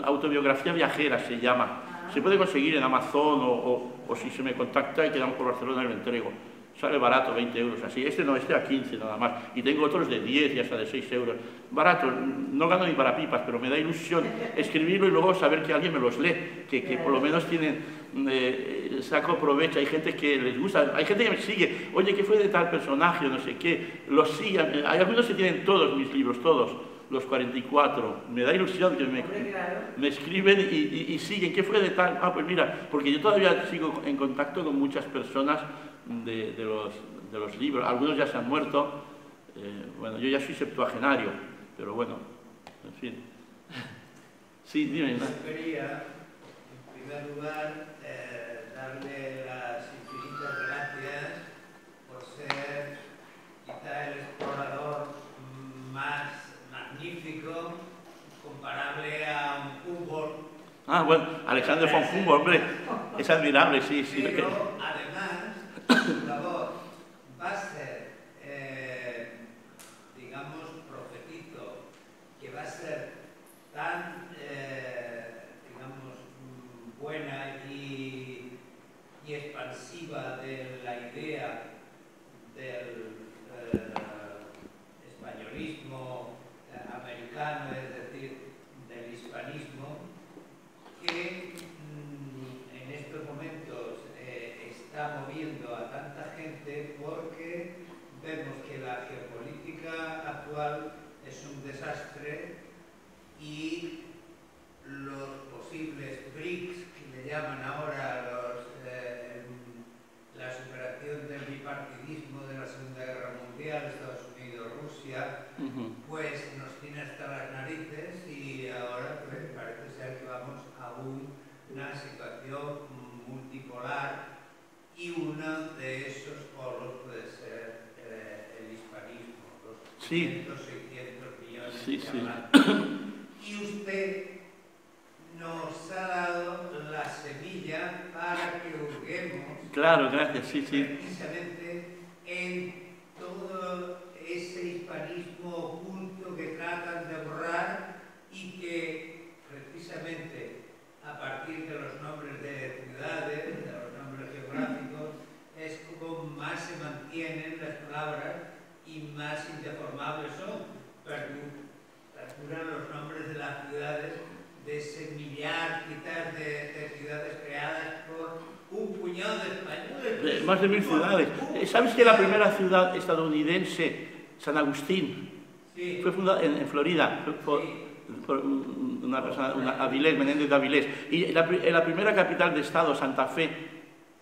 Autobiografía viajera se llama. Se puede conseguir en Amazon o si se me contacta y quedamos por Barcelona y lo entrego. Sale barato, 20 euros así. Este a 15 nada más. Y tengo otros de 10 y hasta de 6 euros. Barato, no gano ni para pipas, pero me da ilusión escribirlo y luego saber que alguien me los lee, que por lo menos tienen, saco provecho. Hay gente que les gusta, hay gente que me sigue. Oye, ¿qué fue de tal personaje? No sé qué. Los siguen. Hay algunos que tienen todos mis libros, todos. Los 44. Me da ilusión que me escriben y siguen. ¿Qué fue de tal? Pues mira, porque yo todavía sigo en contacto con muchas personas de los libros. Algunos ya se han muerto. Bueno, yo ya soy septuagenario, pero bueno, en fin. Sí, dime. Yo quería, en primer lugar, darle las infinitas gracias por ser quizá el explorador más magnífico, comparable a un Humboldt. Bueno, Alexander von Humboldt, hombre, es admirable, sí. Pero además, su labor va a ser, digamos, profetizo, que va a ser tan, digamos, buena y expansiva de la idea del españolismo americano, es decir, del hispanismo, que en estos momentos está moviendo a tanta gente porque vemos que la geopolítica actual es un desastre y los posibles BRICS, que le llaman ahora la superación del bipartidismo de la Segunda Guerra Mundial, Estados Unidos, Rusia, pues nos tiene hasta las narices y ahora pues, parece ser que vamos a una situación multipolar y uno de esos polos puede ser el hispanismo, los 500, 600 millones de hablantes. Y usted nos ha dado la semilla para que hurguemos. Claro, gracias, sí. Precisamente en todo ese hispanismo oculto que tratan de borrar y que precisamente a partir de los nombres de ciudades, de los nombres geográficos, es como más se mantienen las palabras y más indeformables son. Perduran los nombres de las ciudades, de ese millar quizás de ciudades creadas por un puñado de españoles. Más de 1000 ciudades. ¿Sabes que la primera ciudad estadounidense, San Agustín, Sí. Fue fundada en Florida. Por una persona, Avilés, Menéndez de Avilés. Y la primera capital de Estado, Santa Fe,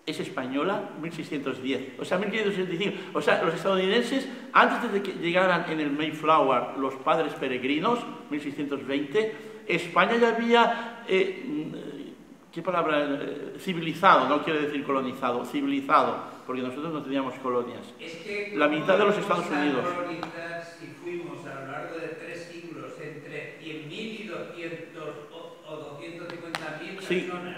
es española, 1610. O sea, 1565. O sea, los estadounidenses, antes de que llegaran en el Mayflower los padres peregrinos, 1620, España ya había, ¿qué palabra? Civilizado, no quiere decir colonizado, civilizado, porque nosotros no teníamos colonias. Es que la mitad de los Estados Unidos. Si fuimos a lo largo de 3 siglos entre 100.000 y 200 o 250.000 sí. personas,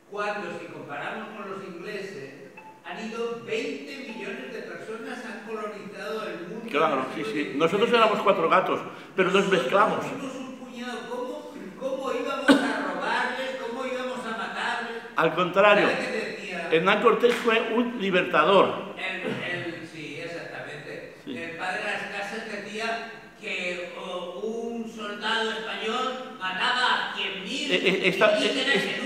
cuando si comparamos con los ingleses, han ido 20 millones de personas, han colonizado el mundo. Claro, sí, sí. Nosotros éramos 4 gatos, pero nos mezclamos. Fuimos un puñado. ¿Cómo íbamos a robarles? ¿Cómo íbamos a matarles? Al contrario, Hernán Cortés fue un libertador. Sí, exactamente. Sí. El padre de las Casas decía que un soldado español mataba a 100.000.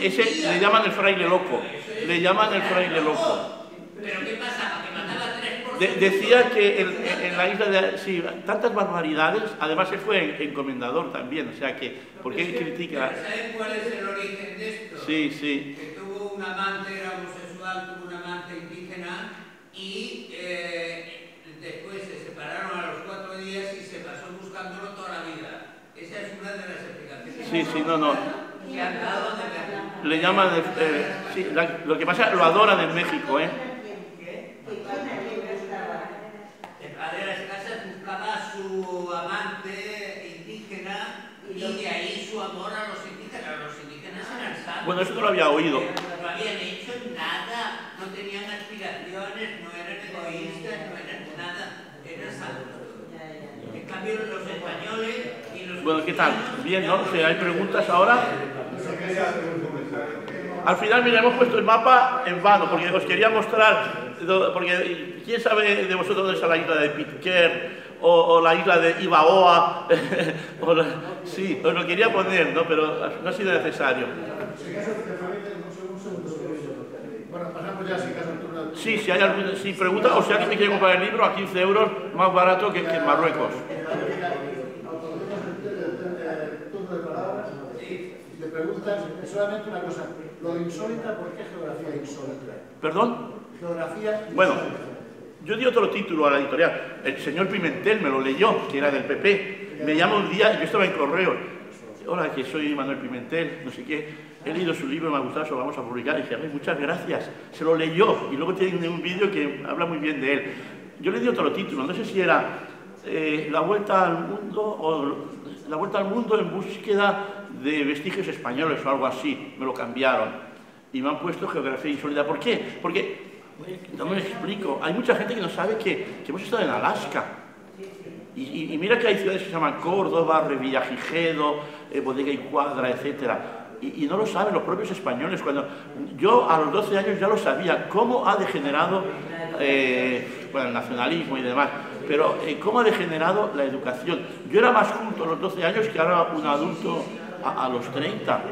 Ese le llaman el fraile loco. Le llaman el fraile loco. ¿Pero qué pasaba? ¿Que mataba 3%? Decía que en la isla de... Sí, tantas barbaridades. Además, él fue encomendador también. O sea que... ¿Por qué critica? ¿Saben cuál es el origen de esto? Sí, sí. Que tuvo un amante, era homosexual, tuvo un amante indígena y después se separaron a los 4 días y se pasó buscándolo toda la vida. Esa es una de las explicaciones. Sí, sí, no. Que han dado de verdad. Le llaman... sí, lo que pasa es que lo adoran en México, ¿eh? El padre de las Casas buscaba a su amante indígena y de ahí su amor a los indígenas. Los indígenas eran santos. Bueno, eso no lo había oído. No habían hecho nada, no tenían aspiraciones, no eran egoístas, no eran nada, eran santos. En cambio, los españoles y los... Bueno, ¿qué tal? Bien, ¿no? Si hay preguntas ahora... Al final, mira, hemos puesto el mapa en vano, porque os quería mostrar, porque ¿quién sabe de vosotros dónde está la isla de Pitcairn o la isla de Ibaoa? Sí, os lo quería poner, ¿no? Pero no ha sido necesario. Bueno, pasamos ya, si caso turno. Sí, si hay alguna pregunta, o si alguien me quiere comprar el libro a 15 euros, más barato que en Marruecos. Turno de palabras. Le preguntas solamente una cosa. Lo de insólita, ¿por qué geografía insólita? ¿Perdón? Geografía insólita. Bueno, yo di otro título a la editorial. El señor Pimentel me lo leyó, que era del PP. Me llama un día, yo estaba en correo. Hola, que soy Manuel Pimentel, no sé qué. He leído su libro, me ha gustado, se lo vamos a publicar. Y dije, muchas gracias. Se lo leyó y luego tiene un vídeo que habla muy bien de él. Yo le di otro título, no sé si era La Vuelta al Mundo o La Vuelta al Mundo en búsqueda de vestigios españoles o algo así. Me lo cambiaron y me han puesto Geografía Insólita. ¿Por qué? Porque, no me explico, hay mucha gente que no sabe que hemos estado en Alaska. Y mira que hay ciudades que se llaman Córdoba, Revillagigedo, Bodega y Cuadra, etcétera. Y no lo saben los propios españoles. Cuando yo a los 12 años ya lo sabía, cómo ha degenerado bueno, el nacionalismo y demás, pero cómo ha degenerado la educación. Yo era más culto a los 12 años que ahora un adulto a los 30.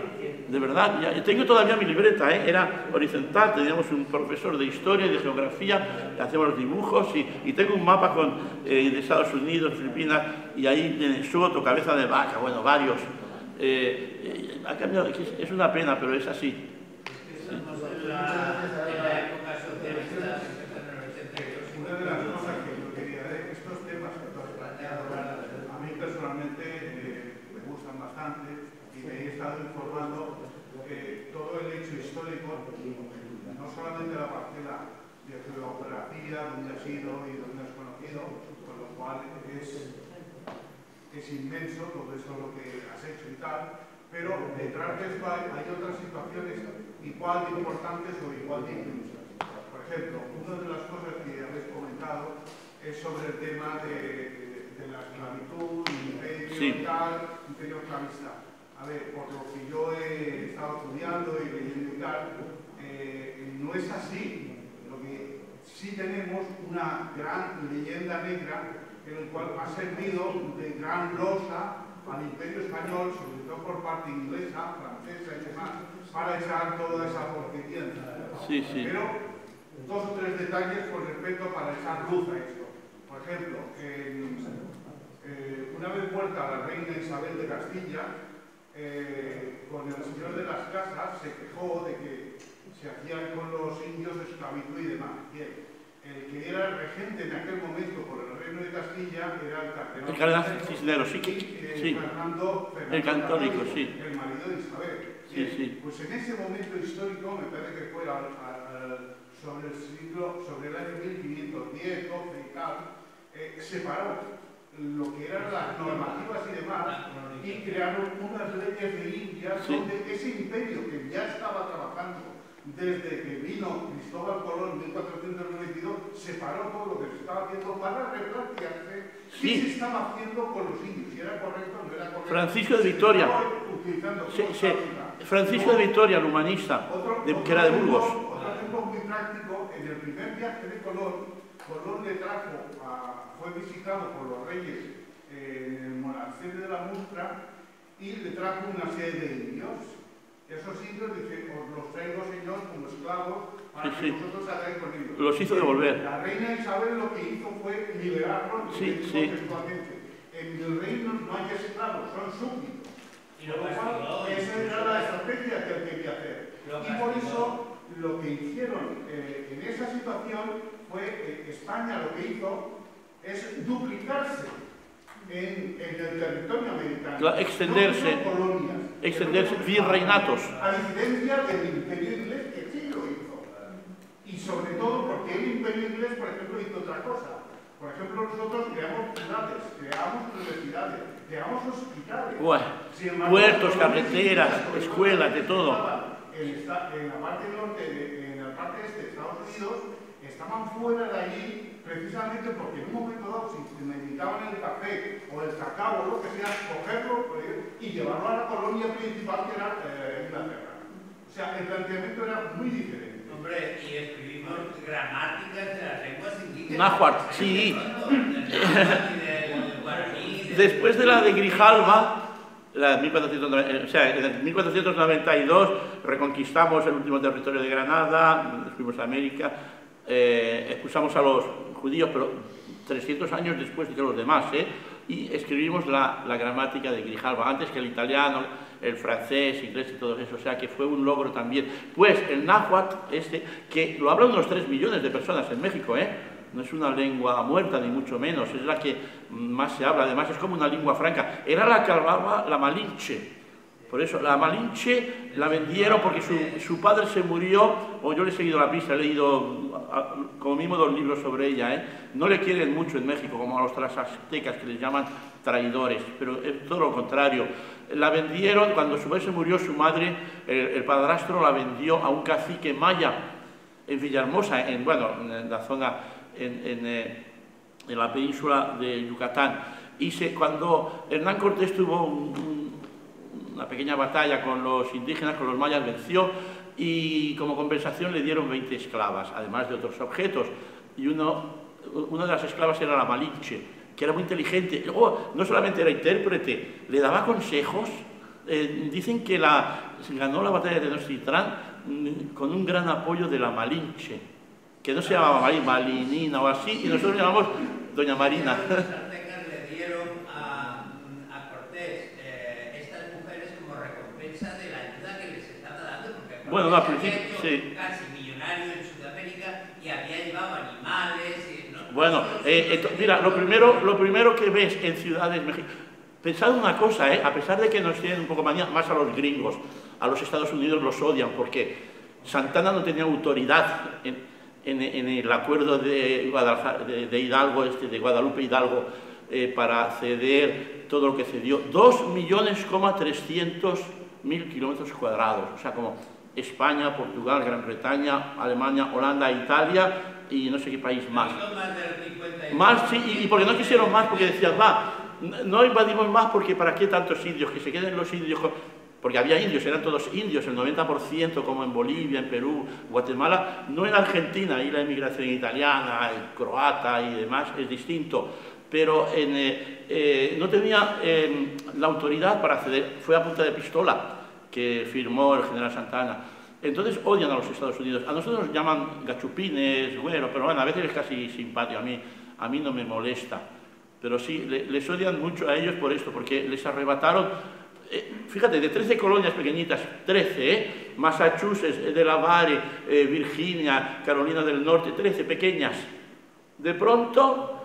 De verdad, ya, tengo todavía mi libreta, era horizontal, teníamos un profesor de historia y de geografía, hacíamos los dibujos y tengo un mapa de Estados Unidos, Filipinas, y ahí Soto, Cabeza de Vaca, bueno, varios. Ha cambiado, es una pena, pero es así. En la época socialista, una de las cosas que yo quería decir, estos temas que tú has planteado, a mí personalmente me gustan bastante y me he estado informando que todo el hecho histórico, no solamente la parcela de geografía, dónde has ido y dónde has conocido, con lo cual es inmenso todo eso lo que has hecho y tal, pero detrás de esto hay otras situaciones igual de importantes o igual de inclusas. Por ejemplo, una de las cosas que habéis comentado es sobre el tema de la esclavitud, imperio y tal, imperio esclavista. A ver, por lo que yo he estado estudiando y leyendo y tal, no es así. Lo que sí tenemos una gran leyenda negra en el cual ha servido de gran losa al Imperio Español, sobre todo por parte inglesa, francesa y demás, para echar toda esa porquería. Sí, sí. Pero 2 o 3 detalles con respecto para echar luz a esto. Por ejemplo, una vez muerta la reina Isabel de Castilla, con el señor de las casas se quejó de que se hacían con los indios esclavitud y demás. Bien, el que era el regente en aquel momento por el reino de Castilla era el cardenal Cisneros, sí. Fernando el católico, sí. El marido de Isabel. Sí, sí. Pues en ese momento histórico, me parece que fue sobre el año 1510, 12 y tal, separó lo que eran las normativas y demás y crearon unas leyes de Indias donde ese imperio que ya estaba trabajando desde que vino Cristóbal Colón en 1492, separó todo lo que se estaba haciendo para replantearse qué se estaba haciendo con los indios, si era correcto o no era correcto. Francisco de Vitoria. Francisco de Vitoria, el humanista, que era de Burgos. Otro ejemplo muy práctico, en el primer viaje de Colón, Colón le trajo, fue visitado por los reyes en el monasterio de la Mustra y le trajo una serie de indios. Esos indios dice, os los traigo, señor, como esclavos para que vosotros hagáis con ellos. Los hizo devolver. La reina Isabel lo que hizo fue liberarlos textualmente. En el reino no hay esclavos, son súbditos. Por lo cual, esa era la estrategia que él quería hacer. Y por eso, lo que hicieron en esa situación fue, España lo que hizo es duplicarse en el territorio americano. Extenderse. No colonias. Extenderse, virreinatos. A diferencia del imperio inglés, que sí lo hizo. Y sobre todo porque el imperio inglés, por ejemplo, hizo otra cosa. Por ejemplo, nosotros creamos ciudades, creamos universidades, creamos hospitales. Puertos, carreteras, escuelas, de todo. En la parte norte, en la parte este de Estados Unidos, estaban fuera de allí precisamente porque en un momento dado, si necesitaban el café o el cacao o lo que sea, cogerlo y llevarlo a la colonia principal que era Inglaterra. O sea, el planteamiento era muy diferente. Hombre, y escribimos gramáticas de las lenguas indígenas. Náhuatl, sí. Después de la de Grijalva, en 1492 reconquistamos el último territorio de Granada, fuimos a América, expulsamos a los judíos, pero 300 años después de los demás, y escribimos la gramática de Grijalva, antes que el italiano, el francés, inglés y todo eso, o sea que fue un logro también. Pues el náhuatl, que lo hablan unos 3 millones de personas en México, no es una lengua muerta, ni mucho menos, es la que más se habla, además es como una lengua franca. Era la que hablaba la Malinche. Por eso, la Malinche la vendieron porque su padre se murió, o yo le he seguido la pista, he leído como mínimo 2 libros sobre ella, No le quieren mucho en México, como a los aztecas, que les llaman traidores, pero es todo lo contrario. La vendieron, cuando su padre se murió, su madre, el padrastro la vendió a un cacique maya en Villahermosa, en la zona, en la península de Yucatán. Y cuando Hernán Cortés tuvo una pequeña batalla con los indígenas, con los mayas, venció y como compensación le dieron 20 esclavas, además de otros objetos. Y una de las esclavas era la Malinche, que era muy inteligente. No solamente era intérprete, le daba consejos. Dicen que ganó la batalla de Tenochtitlán con un gran apoyo de la Malinche, que no se llamaba Malinina o así, y nosotros llamamos Doña Marina. Bueno, al principio, sí. Casi millonario en Sudamérica y había llevado animales. Bueno, mira, lo primero que ves en ciudades mexicanas, pensad una cosa, a pesar de que nos tienen un poco manía, más a los gringos, a los Estados Unidos los odian, porque Santana no tenía autoridad en el acuerdo de Hidalgo, de Guadalupe Hidalgo, para ceder todo lo que cedió. 2.300.000 kilómetros cuadrados, o sea, como España, Portugal, Gran Bretaña, Alemania, Holanda, Italia y no sé qué país más. Más, sí, y porque no quisieron más, porque decían, no invadimos más porque ¿para qué tantos indios? Que se queden los indios, porque había indios, eran todos indios, el 90% como en Bolivia, en Perú, Guatemala, no en Argentina, ahí la inmigración italiana, croata y demás es distinto, pero no tenía la autoridad para acceder, fue a punta de pistola que firmó el general Santana. Entonces odian a los Estados Unidos. A nosotros nos llaman gachupines, güeros, pero bueno, a veces es casi simpático. A mí no me molesta. Pero sí, les odian mucho a ellos por esto, porque les arrebataron, fíjate, de 13 colonias pequeñitas, 13, Massachusetts, Delaware, Virginia, Carolina del Norte, 13 pequeñas. De pronto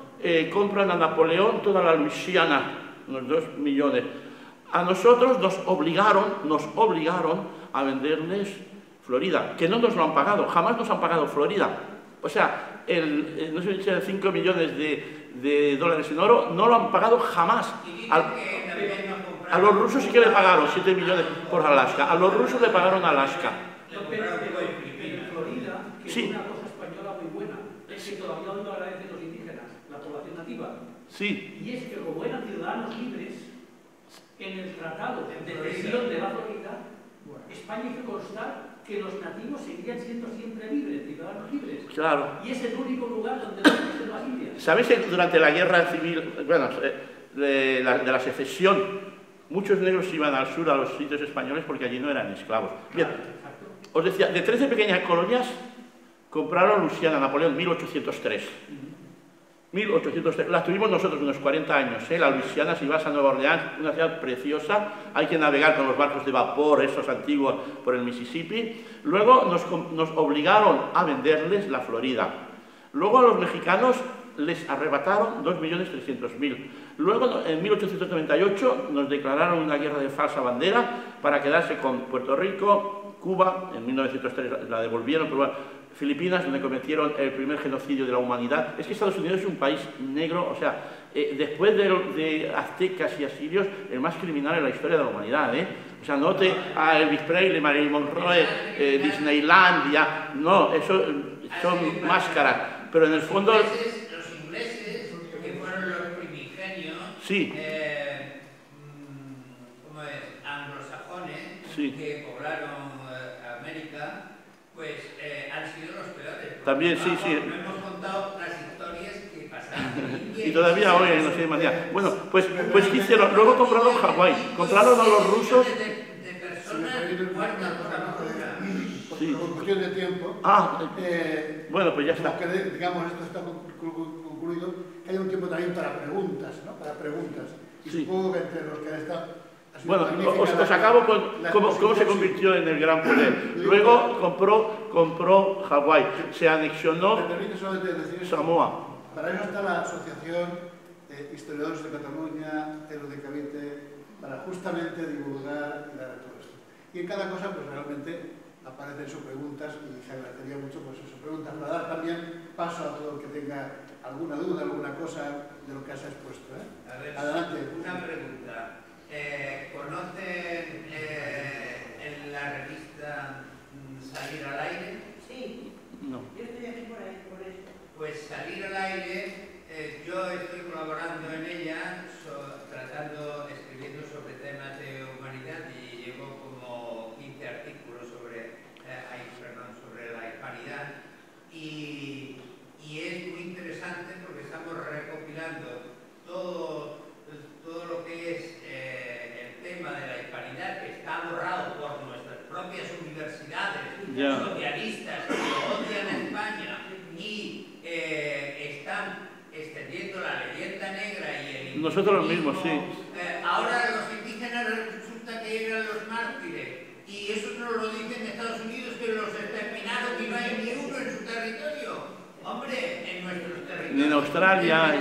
compran a Napoleón toda la Luisiana, unos 2 millones. A nosotros nos obligaron a venderles Florida, que no nos lo han pagado, jamás nos han pagado Florida. O sea, no sé si eran 5 millones de dólares en oro, no lo han pagado jamás. A los rusos sí que le pagaron 7 millones por Alaska, a los rusos le pagaron Alaska. En Florida, que sí. Es una cosa española muy buena, es que todavía hoy lo agradecen los indígenas, la población nativa. Sí. Y es que como eran ciudadanos libres, en el tratado de cesión de la Florida, España hizo constar que los nativos seguirían siendo siempre libres, ciudadanos libres. Claro. Y es el único lugar donde no existen las Indias. ¿Sabéis que durante la guerra civil, bueno, de la secesión, muchos negros iban al sur a los sitios españoles porque allí no eran esclavos? Bien, os decía, de 13 pequeñas colonias compraron Luisiana, Napoleón, 1803. 1803, la tuvimos nosotros unos 40 años, la Luisiana, si vas a Nueva Orleans, una ciudad preciosa, hay que navegar con los barcos de vapor, esos antiguos, por el Mississippi. Luego nos obligaron a venderles la Florida. Luego a los mexicanos les arrebataron 2.300.000. Luego, en 1898, nos declararon una guerra de falsa bandera para quedarse con Puerto Rico, Cuba, en 1903 la devolvieron, pero bueno, Filipinas, donde cometieron el primer genocidio de la humanidad. Es que Estados Unidos es un país negro, o sea, después de aztecas y asirios, el más criminal en la historia de la humanidad, O sea, no a Elvis Presley, Marilyn Monroe, Disneylandia, no, eso son máscaras, pero en el fondo... Los ingleses, que fueron los primigenios, sí. ¿Cómo es? Anglosajones, sí. Que poblaron América, pues han sido los peores. También, sí, sí. No hemos contado las historias que pasaron en India. Y todavía hoy no sé de manera. Bueno, pues ¿qué hicieron? Luego compraron Hawái, compraron a los rusos. De personas muertas por la locura. Sí. Por cuestión de tiempo. Bueno, pues ya está. Digamos, esto está concluido, que hay un tiempo también para preguntas, ¿no? Para preguntas. Y sí. Supongo que entre los que han estado... Bueno, os acabo con cómo se convirtió en el gran poder. Luego compró Hawái, se anexionó Samoa. Para eso está la Asociación de Historiadores de Cataluña, Elo de Cavite, para justamente divulgar y dar todo esto. Y en cada cosa, pues realmente aparecen sus preguntas y se agradecería mucho pues sus preguntas para dar también paso a todo el que tenga alguna duda, alguna cosa de lo que has expuesto. A ver, adelante. Una pregunta. ¿Conocen en la revista Salir al Aire? Sí. No. Yo estoy aquí por ahí, por eso. Pues Salir al Aire, yo estoy colaborando en ella, escribiendo sobre temas de humanidad y llevo como 15 artículos sobre la hispanidad. Y es muy interesante porque estamos recopilando todo lo que es el tema de la hispanidad, que está borrado por nuestras propias universidades socialistas que odian a España y están extendiendo la leyenda negra y el nosotros los mismos, sí. Ahora los indígenas resulta que eran los mártires y eso no lo dicen Estados Unidos, que los exterminaron y no hay ni uno en su territorio. Hombre, en nuestros territorios. Ni en Australia.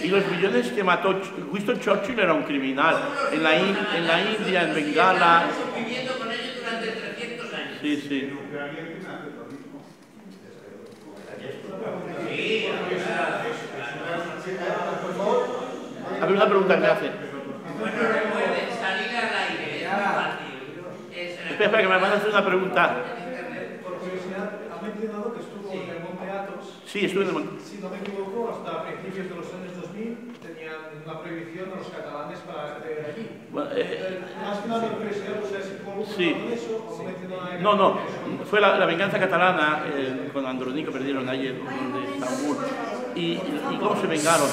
Y los millones que mató Winston Churchill era un criminal. En la India, en Bengala. Viviendo con ellos durante 300 años. Sí, sí. A ver, una pregunta que me hacen. Bueno, recuerden, salir al aire, es muy fácil. Espera, que me van a hacer una pregunta. Por curiosidad, ha mencionado que estuvo en el Monte Athos. Sí, estuve en el Monte. Si no me equivoco, hasta principios de los años 2000 tenían una prohibición a los catalanes para acceder allí. Bueno, más que nada mi curiosidad, pues es cómo sí. eso, o mencionó No, fue la venganza catalana con Androní que perdieron ayer de Estambul. ¿Y cómo se vengaron?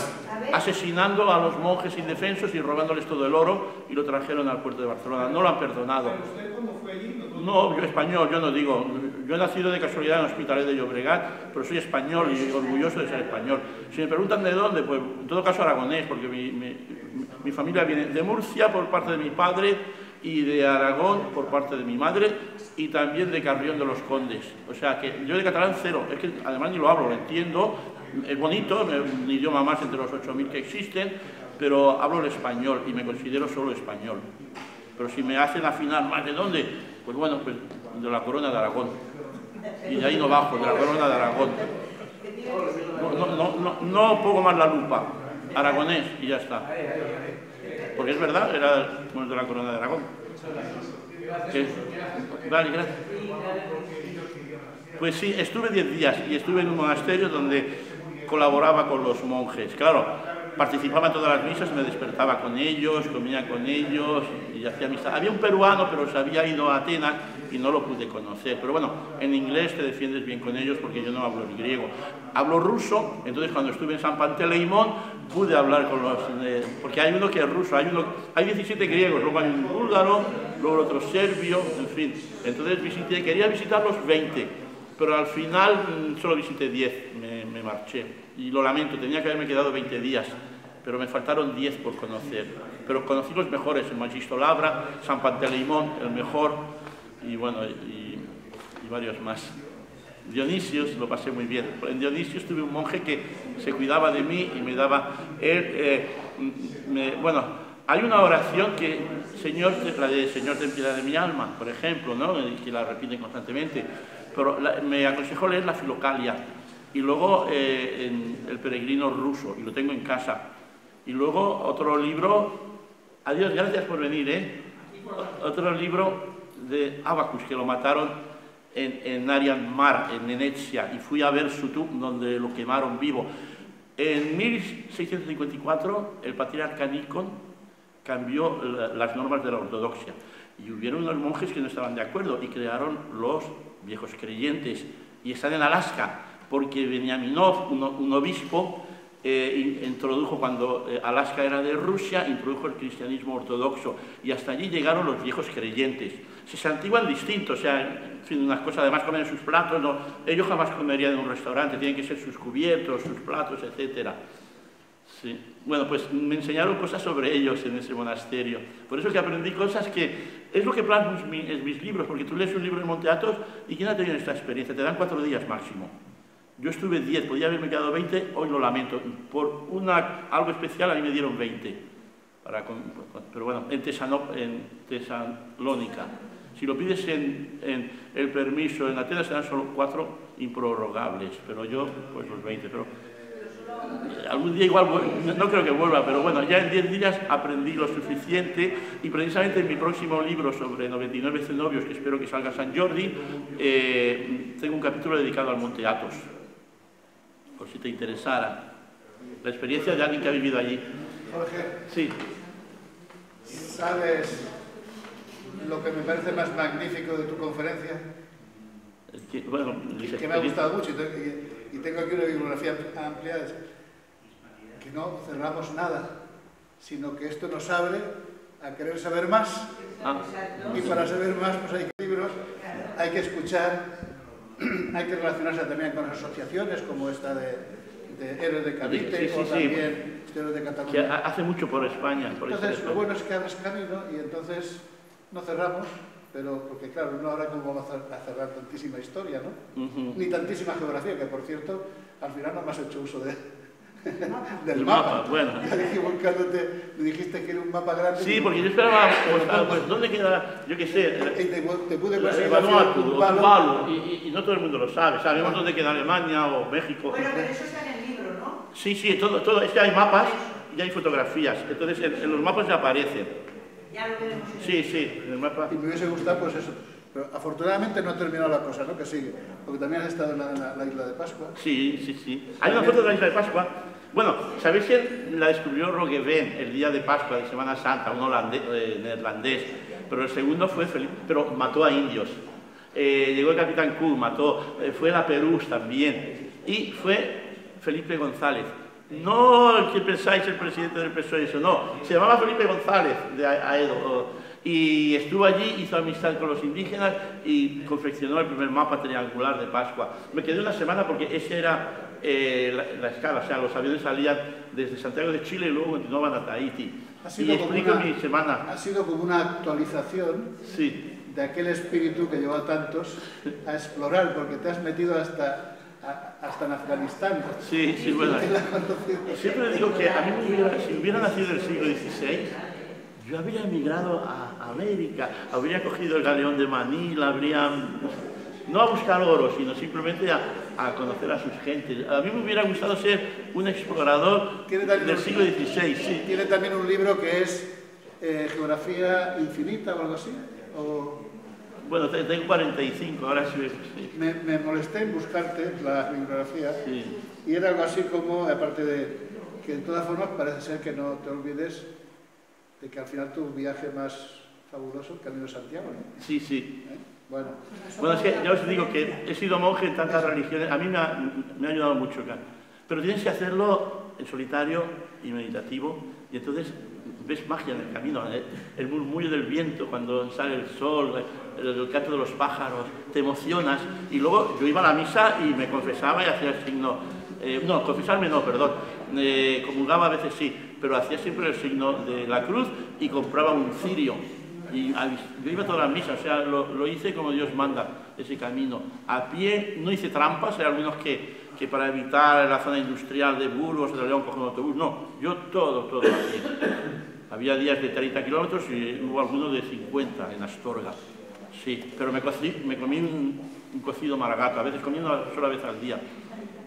Asesinando a los monjes indefensos y robándoles todo el oro y lo trajeron al puerto de Barcelona. No lo han perdonado. ¿Usted cuando fue allí? No, yo español, yo no digo. yo he nacido de casualidad en Hospitalet de Llobregat, pero soy español y orgulloso de ser español. Si me preguntan de dónde, pues en todo caso aragonés, porque mi familia viene de Murcia por parte de mi padre y de Aragón por parte de mi madre y también de Carrión de los Condes. O sea que yo de catalán cero, es que además ni lo hablo, lo entiendo, es bonito, un idioma más entre los 8.000 que existen, pero hablo el español y me considero solo español. Pero si me hacen afinar más de dónde, pues bueno, pues de la Corona de Aragón. Y de ahí no bajo, de la Corona de Aragón. No pongo más la lupa, aragonés y ya está. Porque es verdad, era de la Corona de Aragón. Vale, gracias. Pues sí, estuve 10 días y estuve en un monasterio donde colaboraba con los monjes. Claro, participaba en todas las misas, me despertaba con ellos, comía con ellos y hacía misa. Había un peruano, pero se había ido a Atenas y no lo pude conocer. Pero bueno, en inglés te defiendes bien con ellos porque yo no hablo el griego. Hablo ruso, entonces cuando estuve en San Panteleimón pude hablar con los... porque hay uno que es ruso, hay 17 griegos, luego hay un búlgaro, luego otro serbio, en fin. Entonces quería visitar los 20, pero al final solo visité 10, me marché. Y lo lamento, tenía que haberme quedado 20 días, pero me faltaron 10 por conocer. Pero conocí los mejores, el Magisto Labra, San Panteleimón, el mejor, y bueno, y varios más. Dionisios, lo pasé muy bien. En Dionisios tuve un monje que se cuidaba de mí y me daba... bueno, hay una oración que, la de Señor, ten piedad de mi alma, por ejemplo, ¿no? Que la repiten constantemente, pero me aconsejó leer la Filocalia. Y luego El peregrino ruso, y lo tengo en casa. Y luego otro libro, adiós, gracias por venir, otro libro de Abacus, que lo mataron en Narian Mar, en Venecia, y fui a ver su tumba donde lo quemaron vivo. En 1654 el patriarca Nikon cambió las normas de la ortodoxia y hubieron unos monjes que no estaban de acuerdo y crearon los viejos creyentes, y están en Alaska porque Beniaminov, un obispo, introdujo, cuando Alaska era de Rusia, introdujo el cristianismo ortodoxo y hasta allí llegaron los viejos creyentes. Se santiguan distintos, o sea, en fin, unas cosas, además comen sus platos, no, ellos jamás comerían en un restaurante, tienen que ser sus cubiertos, sus platos, etc. Sí. Bueno, pues me enseñaron cosas sobre ellos en ese monasterio. Por eso que aprendí cosas que es lo que plasmo en mis libros, porque tú lees un libro en Monte Athos y ¿quién ha tenido esta experiencia? Te dan 4 días máximo. Yo estuve 10, podía haberme quedado 20, hoy lo lamento. Por algo especial a mí me dieron 20. Pero bueno, en Tesalónica. Si lo pides en el permiso en Atenas serán solo 4 improrrogables, pero yo pues los 20. Pero algún día igual, no creo que vuelva, pero bueno, ya en 10 días aprendí lo suficiente y precisamente en mi próximo libro sobre 99 cenobios, que espero que salga San Jordi, tengo un capítulo dedicado al Monte Athos, por si te interesara. La experiencia de alguien que ha vivido allí. Jorge, sí. ¿Sabes lo que me parece más magnífico de tu conferencia? Bueno, que me ha gustado mucho y tengo aquí una bibliografía amplia, que no cerramos nada, sino que esto nos abre a querer saber más. Y para saber más pues hay libros, hay que escuchar, hay que relacionarse también con las asociaciones como esta de Héroes de Cavite o también Héroes de Cataluña. Que hace mucho por España. Entonces, lo bueno es que abres camino y entonces no cerramos, pero porque claro, no habrá como vamos a cerrar tantísima historia, ¿no? Ni tantísima geografía, que por cierto, al final no me has hecho uso del mapa. Bueno. Ya dije, buscándote, me dijiste que era un mapa grande. Sí, porque yo esperaba, pues, ¿dónde queda? Yo qué sé. Te pude conseguir Tuvalu, y no todo el mundo lo sabe. Sabemos dónde queda Alemania o México. Bueno, pero eso está en el libro, ¿no? Sí, todo. Es que hay mapas y hay fotografías. Entonces, en los mapas ya aparecen. Ya lo veremos. Sí, en el mapa. Y me hubiese gustado, pues eso. Pero afortunadamente no ha terminado la cosa, ¿no? Que sigue. Porque también has estado en la isla de Pascua. Sí. Hay una foto de la isla de Pascua. Bueno, ¿sabéis quién la descubrió Roggeveen el día de Pascua, de Semana Santa? Un neerlandés. Pero el segundo fue Felipe, pero mató a indios. Llegó el capitán Cook, mató. Fue la Perús también. Y fue Felipe González. No el que pensáis el presidente del PSOE, eso no. Se llamaba Felipe González de Aedo. Y estuvo allí, hizo amistad con los indígenas y confeccionó el primer mapa triangular de Pascua. Me quedé una semana porque esa era la escala, o sea, los aviones salían desde Santiago de Chile y luego continuaban a Tahití. Y explico mi semana. Ha sido como una actualización de aquel espíritu que llevó a tantos a explorar, porque te has metido hasta en Afganistán. Sí, sí, bueno. Siempre digo que a mí si hubiera nacido en el siglo XVI, yo habría emigrado a América, habría cogido el galeón de Manila, no a buscar oro, sino simplemente a conocer a sus gentes. A mí me hubiera gustado ser un explorador del siglo XVI. Sí. Tiene también un libro que es Geografía Infinita o algo así. Bueno, tengo 45, ahora sí. Me molesté en buscarte la bibliografía y era algo así como, aparte de que de todas formas parece ser que no te olvides de que al final tu viaje más fabuloso, el Camino de Santiago, ¿no? Sí, sí. Bueno, es que ya os digo que he sido monje en tantas religiones, a mí me ha ayudado mucho, pero tienes que hacerlo en solitario y meditativo, y entonces ves magia en el camino, el murmullo del viento cuando sale el sol, el canto de los pájaros, te emocionas. Y luego yo iba a la misa y me confesaba y hacía el signo, no, confesarme no, perdón, comulgaba a veces sí, pero hacía siempre el signo de la cruz y compraba un cirio. Y yo iba a todas las misas, o sea, lo hice como Dios manda, ese camino. A pie no hice trampas, hay algunos que para evitar la zona industrial de Burgos, de León, cogen autobús, no, yo todo a pie. Había días de 30 kilómetros y hubo algunos de 50 en Astorga. Sí, pero me comí un cocido maragato, a veces comía una sola vez al día,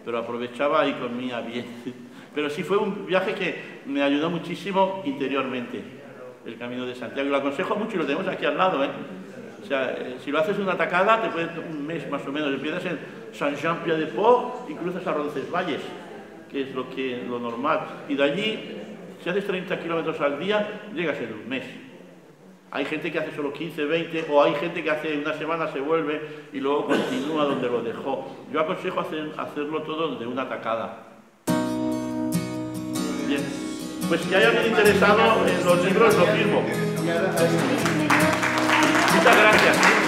pero aprovechaba y comía bien. Pero sí fue un viaje que me ayudó muchísimo interiormente, el Camino de Santiago. Y lo aconsejo mucho y lo tenemos aquí al lado, ¿eh? O sea, si lo haces una tacada, te puede un mes más o menos. Empiezas en Saint-Jean-Pied-de-Port y cruzas a Roncesvalles, que es lo normal. Y de allí, si haces 30 kilómetros al día, llegas en un mes. Hay gente que hace solo 15, 20, o hay gente que hace una semana, se vuelve y luego continúa donde lo dejó. Yo aconsejo hacerlo todo de una tacada. Bien. Pues si hay alguien interesado en los libros, lo firmo. Muchas gracias.